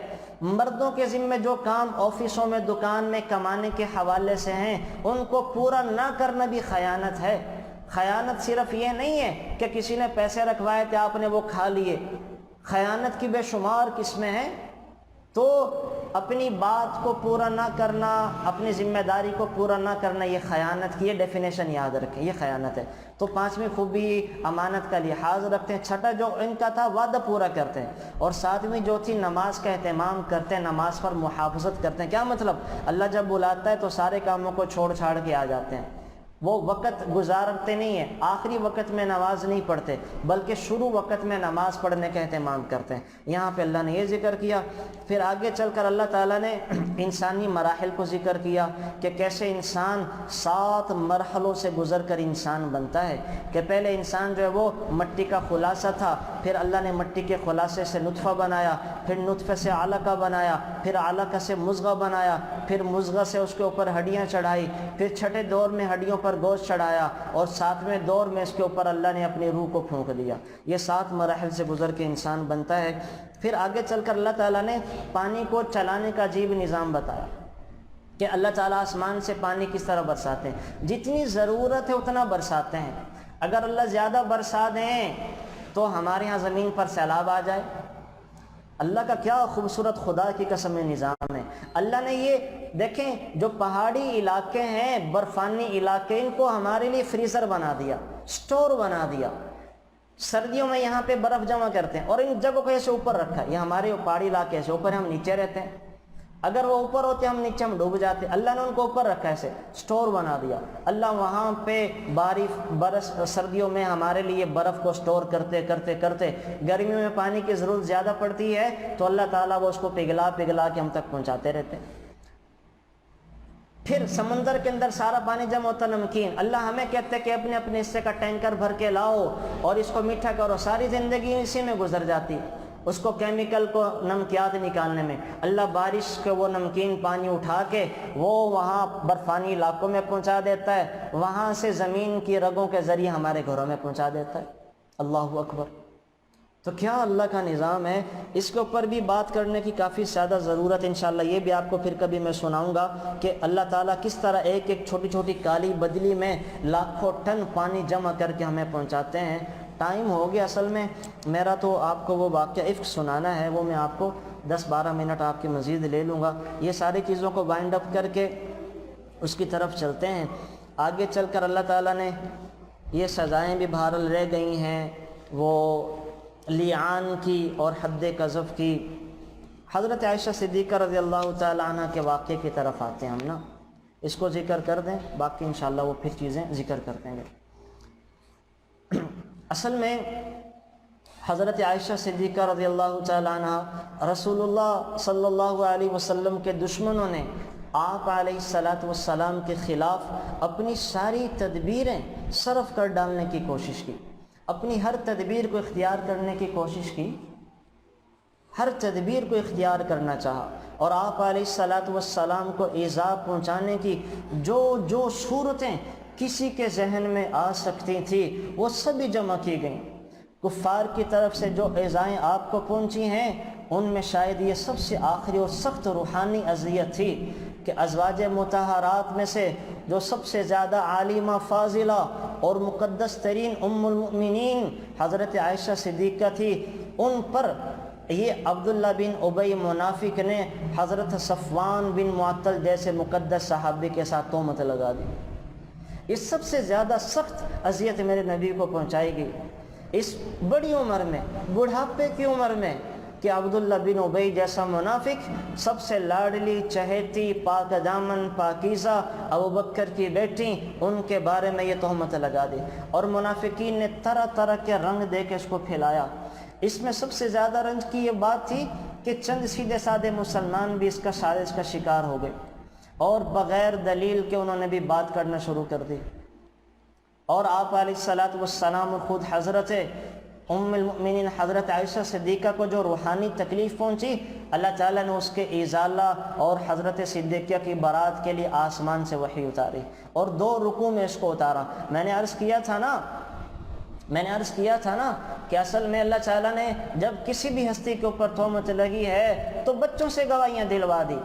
مردوں کے ذمہ جو کام آفسوں میں، دکان میں کمانے کے حوالے سے ہیں ان کو پورا نہ کرنا بھی خیانت ہے۔ خیانت صرف یہ نہیں ہے کہ کسی نے پیسے رکھوائے تھے آپ نے وہ کھا لیے، خیانت کی بے شمار قسمیں ہیں۔ تو اپنی بات کو پورا نہ کرنا، اپنی ذمہ داری کو پورا نہ کرنا، یہ خیانت کی یہ ڈیفینیشن یاد رکھیں، یہ خیانت ہے۔ تو 5ویں خوبی امانت کا لحاظ رکھتے ہیں۔ چھٹا جو ان کا تھا وعدہ پورا کرتے ہیں، اور 7ویں جو تھی نماز کا اہتمام کرتے ہیں، نماز پر محافظت کرتے ہیں۔ کیا مطلب؟ اللہ جب بلاتا ہے تو سارے کاموں کو چھوڑ چھاڑ کے آ جاتے ہیں، وہ وقت گزارتے نہیں ہیں، آخری وقت میں نماز نہیں پڑھتے بلکہ شروع وقت میں نماز پڑھنے کا اہتمام کرتے ہیں۔ یہاں پہ اللہ نے یہ ذکر کیا۔ پھر آگے چل کر اللہ تعالیٰ نے انسانی مراحل کو ذکر کیا کہ کیسے انسان 7 مرحلوں سے گزر کر انسان بنتا ہے، کہ پہلے انسان جو ہے وہ مٹی کا خلاصہ تھا، پھر اللہ نے مٹی کے خلاصے سے نطفہ بنایا، پھر نطفے سے علقہ بنایا، پھر علقہ سے مضغہ بنایا، پھر مضغہ سے اس کے اوپر ہڈیاں چڑھائی، پھر چھٹے دور میں ہڈیوں پر گوشت چڑھایا، اور ساتویں دور میں اس کے اوپر اللہ نے اپنی روح کو پھونک دیا۔ یہ 7 مراحل سے گزر کے انسان بنتا ہے۔ پھر آگے چل کر اللہ تعالیٰ نے پانی کو چلانے کا عجیب نظام بتایا کہ اللہ تعالیٰ آسمان سے پانی کس طرح برساتے ہیں، جتنی ضرورت ہے اتنا برساتے ہیں۔ اگر اللہ زیادہ برسا دیں تو ہمارے ہاں زمین پر سیلاب آ جائے۔ اللہ کا کیا خوبصورت، خدا کی قسم نظام ہے۔ اللہ نے یہ دیکھیں، جو پہاڑی علاقے ہیں، برفانی علاقے، ان کو ہمارے لیے فریزر بنا دیا، سٹور بنا دیا۔ سردیوں میں یہاں پہ برف جمع کرتے ہیں اور ان جگہوں کو ایسے اوپر رکھا ہے۔ یہ ہمارے پہاڑی علاقے ایسے اوپر، ہم نیچے رہتے ہیں۔ اگر وہ اوپر ہوتے ہم نیچے، ہم ڈوب جاتے۔ اللہ نے ان کو اوپر رکھا ہے، ایسے سٹور بنا دیا۔ اللہ وہاں پہ برس سردیوں میں ہمارے لیے برف کو سٹور کرتے کرتے کرتے گرمیوں میں پانی کی ضرورت زیادہ پڑتی ہے تو اللہ تعالیٰ وہ اس کو پگھلا پگھلا کے ہم تک پہنچاتے رہتے ہیں۔ پھر سمندر کے اندر سارا پانی جمع ہوتا نمکین، اللہ ہمیں کہتے کہ اپنے اپنے حصے کا ٹینکر بھر کے لاؤ اور اس کو میٹھا کرو، ساری زندگی اسی میں گزر جاتی، اس کو کیمیکل کو نمکیات نکالنے میں۔ اللہ بارش کے وہ نمکین پانی اٹھا کے وہ وہاں برفانی علاقوں میں پہنچا دیتا ہے، وہاں سے زمین کی رگوں کے ذریعے ہمارے گھروں میں پہنچا دیتا ہے۔ اللہ اکبر! تو کیا اللہ کا نظام ہے، اس کے اوپر بھی بات کرنے کی کافی زیادہ ضرورت ہے۔ انشاءاللہ یہ بھی آپ کو پھر کبھی میں سناؤں گا کہ اللہ تعالیٰ کس طرح ایک ایک چھوٹی چھوٹی کالی بدلی میں لاکھوں ٹن پانی جمع کر کے ہمیں پہنچاتے ہیں۔ ٹائم ہو گیا اصل میں میرا، تو آپ کو وہ واقعہ افک سنانا ہے، وہ میں آپ کو 10-12 منٹ آپ کے مزید لے لوں گا۔ یہ ساری چیزوں کو وائنڈ اپ کر کے اس کی طرف چلتے ہیں۔ آگے چل کر اللہ تعالیٰ نے یہ سزائیں بھی بہرحال رہ گئی ہیں، وہ لیعان کی اور حد قذف کی۔ حضرت عائشہ صدیقہ رضی اللہ تعالی عنہ کے واقعے کی طرف آتے ہیں ہم نا، اس کو ذکر کر دیں، باقی انشاءاللہ وہ پھر چیزیں ذکر کر دیں گے۔ اصل میں حضرت عائشہ صدیقہ رضی اللہ تعالی عنہ رسول اللہ صلی اللہ علیہ وسلم کے دشمنوں نے آپ علیہ السلام کے خلاف اپنی ساری تدبیریں صرف کر ڈالنے کی کوشش کی، اپنی ہر تدبیر کو اختیار کرنے کی کوشش کی، ہر تدبیر کو اختیار کرنا چاہا، اور آپ علیہ السلام کو ایذا پہنچانے کی جو صورتیں کسی کے ذہن میں آ سکتی تھی وہ سبھی جمع کی گئیں۔ کفار کی طرف سے جو ایذائیں آپ کو پہنچی ہیں ان میں شاید یہ سب سے آخری اور سخت روحانی اذیت تھی کہ ازواج مطہرات میں سے جو سب سے زیادہ عالمہ فاضلہ اور مقدس ترین ام المؤمنین حضرت عائشہ صدیقہ تھی، ان پر یہ عبداللہ بن ابی منافق نے حضرت صفوان بن معطل جیسے مقدس صحابی کے ساتھ تہمت لگا دی۔ اس سب سے زیادہ سخت اذیت میرے نبی کو پہنچائی گئی اس بڑی عمر میں، بڑھاپے کی عمر میں، کہ عبداللہ بن ابی جیسا منافق سب سے لاڈلی چہیتی پاک دامن پاکیزہ ابوبکر کی بیٹی، ان کے بارے میں یہ تہمت لگا دی، اور منافقین نے طرح طرح کے رنگ دے کے اس کو پھیلایا۔ اس میں سب سے زیادہ رنج کی یہ بات تھی کہ چند سیدھے سادے مسلمان بھی اس کا سازش کا شکار ہو گئے، اور بغیر دلیل کے انہوں نے بھی بات کرنا شروع کر دی، اور آپ علیہ السلام اور خود حضرت ام المؤمنین حضرت عائشہ صدیقہ کو جو روحانی تکلیف پہنچی، اللہ تعالیٰ نے اس کے ازالہ اور حضرت صدیقہ کی برات کے لیے آسمان سے وحی اتاری اور 2 رکوع میں اس کو اتارا۔ میں نے عرض کیا تھا نا کہ اصل میں اللہ تعالیٰ نے جب کسی بھی ہستی کے اوپر تہمت لگی ہے تو بچوں سے گواہیاں دلوا دی۔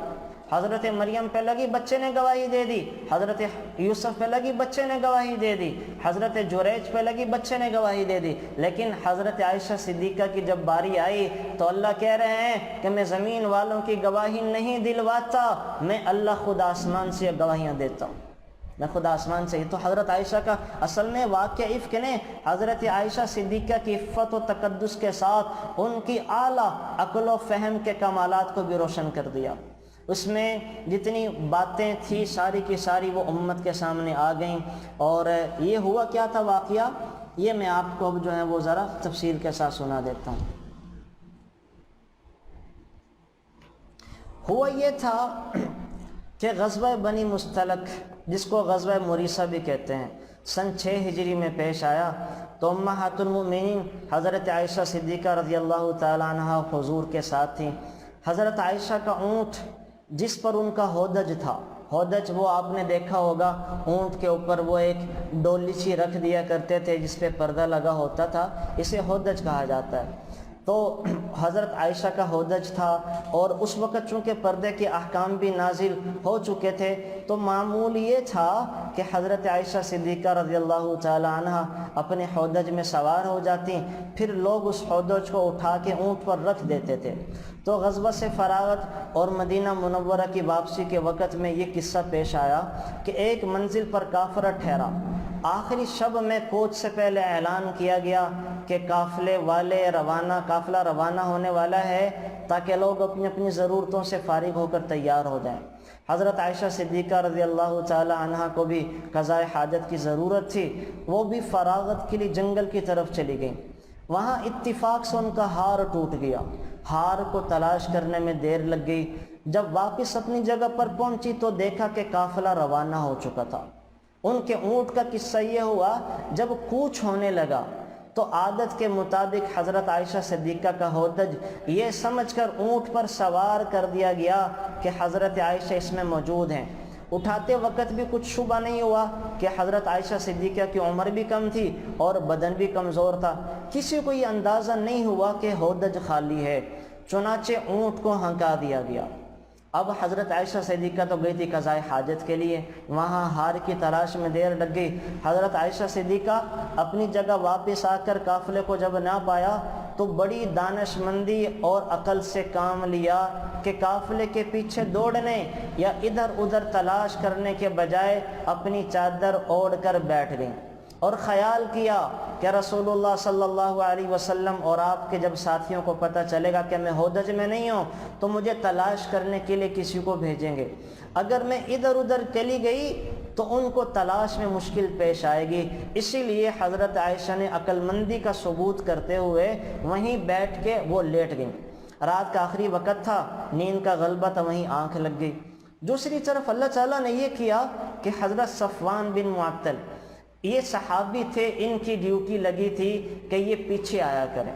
حضرت مریم پہ لگی، بچے نے گواہی دے دی، حضرت یوسف پہ لگی، بچے نے گواہی دے دی، حضرت جریج پہ لگی، بچے نے گواہی دے دی، لیکن حضرت عائشہ صدیقہ کی جب باری آئی تو اللہ کہہ رہے ہیں کہ میں زمین والوں کی گواہی نہیں دلواتا، میں اللہ خود آسمان سے گواہیاں دیتا ہوں، میں خود آسمان سے ہی۔ تو حضرت عائشہ کا اصل میں واقعہ افک نے حضرت عائشہ صدیقہ کی عفت و تقدس کے ساتھ ان کی اعلیٰ عقل و فہم کے کمالات کو بھی روشن کر دیا۔ اس میں جتنی باتیں تھیں ساری کی ساری وہ امت کے سامنے آ گئیں، اور یہ ہوا کیا تھا واقعہ، یہ میں آپ کو اب جو ہے وہ ذرا تفصیل کے ساتھ سنا دیتا ہوں۔ ہوا یہ تھا کہ غزوہ بنی مستلق، جس کو غزوہ مریثہ بھی کہتے ہیں، سن 6 ہجری میں پیش آیا تو امہات المؤمنین حضرت عائشہ صدیقہ رضی اللہ تعالیٰ عنہ حضور کے ساتھ تھیں۔ حضرت عائشہ کا اونٹ جس پر ان کا ہودج تھا، ہودج وہ آپ نے دیکھا ہوگا، اونٹ کے اوپر وہ ایک ڈولی سی رکھ دیا کرتے تھے جس پہ پردہ لگا ہوتا تھا، اسے ہودج کہا جاتا ہے۔ تو حضرت عائشہ کا ہودج تھا، اور اس وقت چونکہ پردے کے احکام بھی نازل ہو چکے تھے تو معمول یہ تھا کہ حضرت عائشہ صدیقہ رضی اللہ تعالی عنہ اپنے ہودج میں سوار ہو جاتی، پھر لوگ اس ہودج کو اٹھا کے اونٹ پر رکھ دیتے تھے۔ تو غزوہ سے فراغت اور مدینہ منورہ کی واپسی کے وقت میں یہ قصہ پیش آیا کہ ایک منزل پر کافرہ ٹھہرا۔ آخری شب میں کوچ سے پہلے اعلان کیا گیا کہ قافلہ روانہ ہونے والا ہے، تاکہ لوگ اپنی اپنی ضرورتوں سے فارغ ہو کر تیار ہو جائیں۔ حضرت عائشہ صدیقہ رضی اللہ تعالی عنہ کو بھی قضاء حاجت کی ضرورت تھی، وہ بھی فراغت کے لیے جنگل کی طرف چلی گئیں۔ وہاں اتفاق سے ان کا ہار ٹوٹ گیا، ہار کو تلاش کرنے میں دیر لگ گئی۔ جب واپس اپنی جگہ پر پہنچی تو دیکھا کہ قافلہ روانہ ہو چکا تھا۔ ان کے اونٹ کا قصہ یہ ہوا، جب کوچ ہونے لگا تو عادت کے مطابق حضرت عائشہ صدیقہ کا ہودج یہ سمجھ کر اونٹ پر سوار کر دیا گیا کہ حضرت عائشہ اس میں موجود ہیں۔ اٹھاتے وقت بھی کچھ شبہ نہیں ہوا کہ حضرت عائشہ صدیقہ کی عمر بھی کم تھی اور بدن بھی کمزور تھا، کسی کو یہ اندازہ نہیں ہوا کہ ہودج خالی ہے، چنانچہ اونٹ کو ہنکا دیا گیا۔ اب حضرت عائشہ صدیقہ تو گئی تھی قضاء حاجت کے لیے، وہاں ہار کی تلاش میں دیر لگ گئی۔ حضرت عائشہ صدیقہ اپنی جگہ واپس آ کر قافلے کو جب نہ پایا تو بڑی دانش مندی اور عقل سے کام لیا کہ قافلے کے پیچھے دوڑنے یا ادھر ادھر تلاش کرنے کے بجائے اپنی چادر اوڑھ کر بیٹھ گئیں، اور خیال کیا کہ رسول اللہ صلی اللہ علیہ وسلم اور آپ کے جب ساتھیوں کو پتہ چلے گا کہ میں ہودج میں نہیں ہوں تو مجھے تلاش کرنے کے لیے کسی کو بھیجیں گے، اگر میں ادھر ادھر چلی گئی تو ان کو تلاش میں مشکل پیش آئے گی۔ اسی لیے حضرت عائشہ نے عقل مندی کا ثبوت کرتے ہوئے وہیں بیٹھ کے وہ لیٹ گئیں۔ رات کا آخری وقت تھا، نیند کا غلبہ تھا، وہیں آنکھ لگ گئی۔ دوسری طرف اللہ تعالیٰ نے یہ کیا کہ حضرت صفوان بن معطل، یہ صحابی تھے، ان کی ڈیوٹی لگی تھی کہ یہ پیچھے آیا کریں۔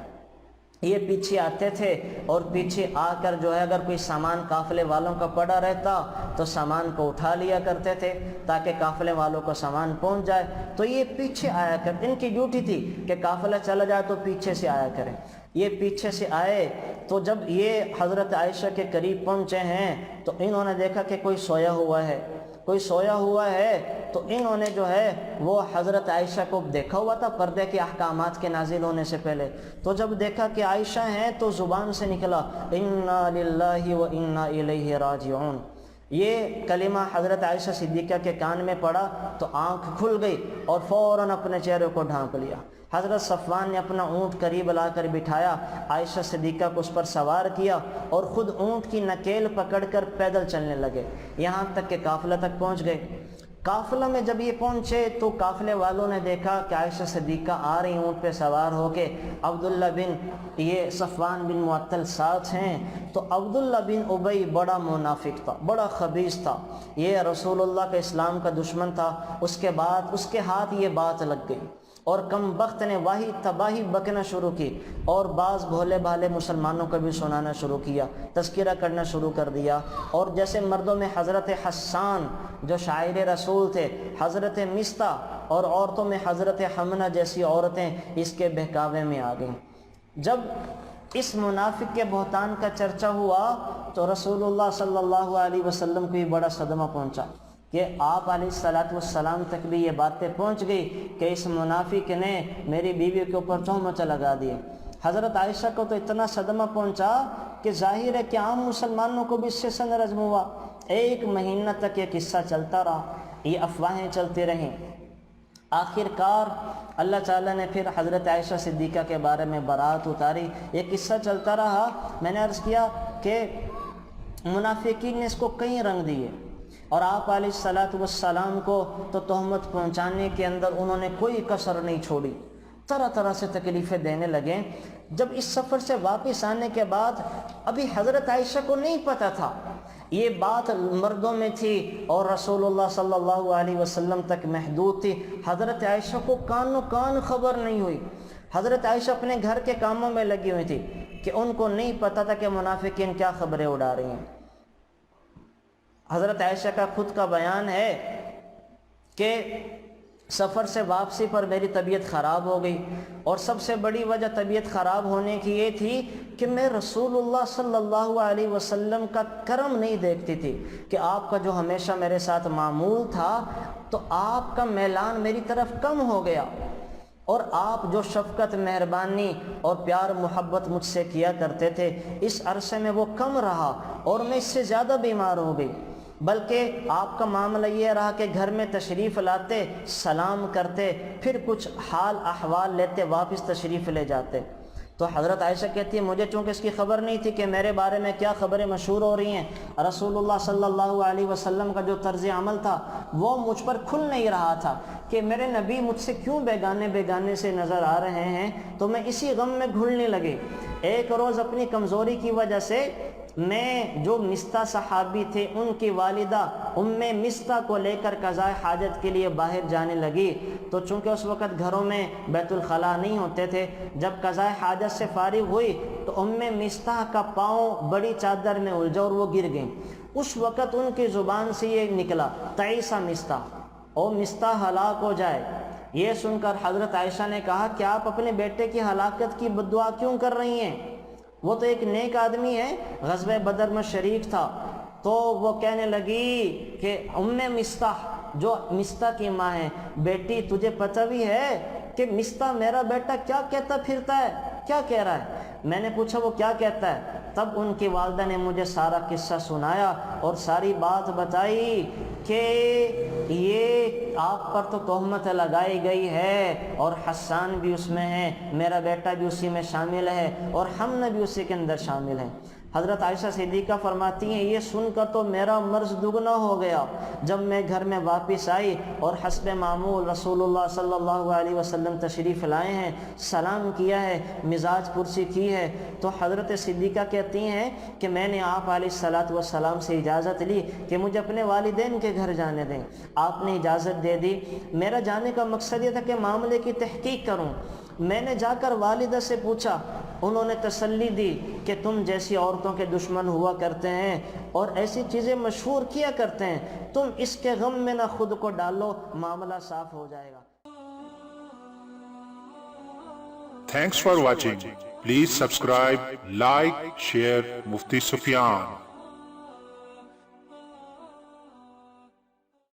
یہ پیچھے آتے تھے اور پیچھے آ کر جو ہے اگر کوئی سامان قافلے والوں کا پڑا رہتا تو سامان کو اٹھا لیا کرتے تھے تاکہ قافلے والوں کو سامان پہنچ جائے۔ تو یہ پیچھے آیا کرتے، ان کی ڈیوٹی تھی کہ قافلہ چلا جائے تو پیچھے سے آیا کریں۔ یہ پیچھے سے آئے تو جب یہ حضرت عائشہ کے قریب پہنچے ہیں تو انہوں نے دیکھا کہ کوئی سویا ہوا ہے تو انہوں نے جو ہے وہ حضرت عائشہ کو دیکھا ہوا تھا پردے کے احکامات کے نازل ہونے سے پہلے، تو جب دیکھا کہ عائشہ ہیں تو زبان سے نکلا انا للہ و انا الیہ راجعون، یہ کلمہ حضرت عائشہ صدیقہ کے کان میں پڑا تو آنکھ کھل گئی اور فوراً اپنے چہرے کو ڈھانپ لیا۔ حضرت صفوان نے اپنا اونٹ قریب لا کر بٹھایا، عائشہ صدیقہ کو اس پر سوار کیا اور خود اونٹ کی نکیل پکڑ کر پیدل چلنے لگے، یہاں تک کہ قافلہ تک پہنچ گئے۔ قافلہ میں جب یہ پہنچے تو قافلے والوں نے دیکھا کہ عائشہ صدیقہ آ رہی اونٹ پہ سوار ہو کے، عبداللہ بن یہ صفوان بن معطل ساتھ ہیں۔ تو عبداللہ بن ابی بڑا منافق تھا، بڑا خبیث تھا، یہ رسول اللہ کے اسلام کا دشمن تھا۔ اس کے بعد اس کے ہاتھ یہ بات لگ گئی اور کم بخت نے واہی تباہی بکنا شروع کی، اور بعض بھولے بھالے مسلمانوں کو بھی سنانا شروع کیا، تذکرہ کرنا شروع کر دیا۔ اور جیسے مردوں میں حضرت حسان جو شاعر رسول تھے، حضرت مستہ، اور عورتوں میں حضرت حمنہ جیسی عورتیں اس کے بہکاوے میں آ گئیں۔ جب اس منافق کے بہتان کا چرچا ہوا تو رسول اللہ صلی اللہ علیہ وسلم کو یہ بڑا صدمہ پہنچا کہ آپ علیہ السلام تک بھی یہ باتیں پہنچ گئی کہ اس منافق نے میری بیوی کے اوپر تہمت لگا دی۔ حضرت عائشہ کو تو اتنا صدمہ پہنچا کہ ظاہر ہے کہ عام مسلمانوں کو بھی اس سے سن رزم ہوا۔ 1 مہینہ تک یہ قصہ چلتا رہا، یہ افواہیں چلتی رہیں۔ آخر کار اللہ تعالیٰ نے پھر حضرت عائشہ صدیقہ کے بارے میں برات اتاری، یہ قصہ چلتا رہا۔ میں نے عرض کیا کہ منافقین نے اس کو کئی رنگ دیے، اور آپ علیہ السلام کو تو تہمت پہنچانے کے اندر انہوں نے کوئی کسر نہیں چھوڑی، طرح طرح سے تکلیفیں دینے لگے۔ جب اس سفر سے واپس آنے کے بعد ابھی حضرت عائشہ کو نہیں پتہ تھا، یہ بات مردوں میں تھی اور رسول اللہ صلی اللہ علیہ وسلم تک محدود تھی۔ حضرت عائشہ کو کانوں کان خبر نہیں ہوئی۔ حضرت عائشہ اپنے گھر کے کاموں میں لگی ہوئی تھی کہ ان کو نہیں پتہ تھا کہ منافقین کیا خبریں اڑا رہی ہیں۔ حضرت عائشہ کا خود کا بیان ہے کہ سفر سے واپسی پر میری طبیعت خراب ہو گئی، اور سب سے بڑی وجہ طبیعت خراب ہونے کی یہ تھی کہ میں رسول اللہ صلی اللہ علیہ وسلم کا کرم نہیں دیکھتی تھی کہ آپ کا جو ہمیشہ میرے ساتھ معمول تھا، تو آپ کا میلان میری طرف کم ہو گیا، اور آپ جو شفقت، مہربانی اور پیار محبت مجھ سے کیا کرتے تھے، اس عرصے میں وہ کم رہا اور میں اس سے زیادہ بیمار ہو گئی۔ بلکہ آپ کا معاملہ یہ رہا کہ گھر میں تشریف لاتے، سلام کرتے، پھر کچھ حال احوال لیتے، واپس تشریف لے جاتے۔ تو حضرت عائشہ کہتی ہے مجھے چونکہ اس کی خبر نہیں تھی کہ میرے بارے میں کیا خبریں مشہور ہو رہی ہیں، رسول اللہ صلی اللہ علیہ وسلم کا جو طرز عمل تھا وہ مجھ پر کھل نہیں رہا تھا کہ میرے نبی مجھ سے کیوں بیگانے سے نظر آ رہے ہیں، تو میں اسی غم میں گھلنے لگے۔ ایک روز اپنی کمزوری کی وجہ سے میں جو مستح صحابی تھے ان کی والدہ ام مستح کو لے کر قضاء حاجت کے لیے باہر جانے لگی، تو چونکہ اس وقت گھروں میں بیت الخلاء نہیں ہوتے تھے، جب قضاء حاجت سے فارغ ہوئی تو ام مستح کا پاؤں بڑی چادر میں الجھا اور وہ گر گئیں۔ اس وقت ان کی زبان سے یہ نکلا تعیسہ مستح، او مستح ہلاک ہو جائے۔ یہ سن کر حضرت عائشہ نے کہا کہ آپ اپنے بیٹے کی ہلاکت کی بد دعا کیوں کر رہی ہیں؟ وہ تو ایک نیک آدمی ہے، غزوہ بدر میں شریک تھا۔ تو وہ کہنے لگی کہ ام مستح، جو مستح کی ماں ہے، بیٹی تجھے پتہ بھی ہے کہ مستح میرا بیٹا کیا کہتا پھرتا ہے، کیا کہہ رہا ہے؟ میں نے پوچھا وہ کیا کہتا ہے؟ تب ان کی والدہ نے مجھے سارا قصہ سنایا اور ساری بات بتائی کہ یہ آپ پر تو تہمت لگائی گئی ہے اور حسان بھی اس میں ہے، میرا بیٹا بھی اسی میں شامل ہے اور حمزہ بھی اسی کے اندر شامل ہے۔ حضرت عائشہ صدیقہ فرماتی ہیں یہ سن کر تو میرا مرض دگنا ہو گیا۔ جب میں گھر میں واپس آئی اور حسب معمول رسول اللہ صلی اللہ علیہ وسلم تشریف لائے ہیں، سلام کیا ہے، مزاج پرسی کی ہے، تو حضرت صدیقہ کہتی ہیں کہ میں نے آپ علیہ الصلاۃ والسلام سے اجازت لی کہ مجھے اپنے والدین کے گھر جانے دیں۔ آپ نے اجازت دے دی۔ میرا جانے کا مقصد یہ تھا کہ معاملے کی تحقیق کروں۔ میں نے جا کر والدہ سے پوچھا، انہوں نے تسلی دی کہ تم جیسی عورتوں کے دشمن ہوا کرتے ہیں اور ایسی چیزیں مشہور کیا کرتے ہیں، تم اس کے غم میں نہ خود کو ڈالو، معاملہ صاف ہو جائے گا۔ Thanks for watching. Please subscribe, like, share Mufti Sufyan.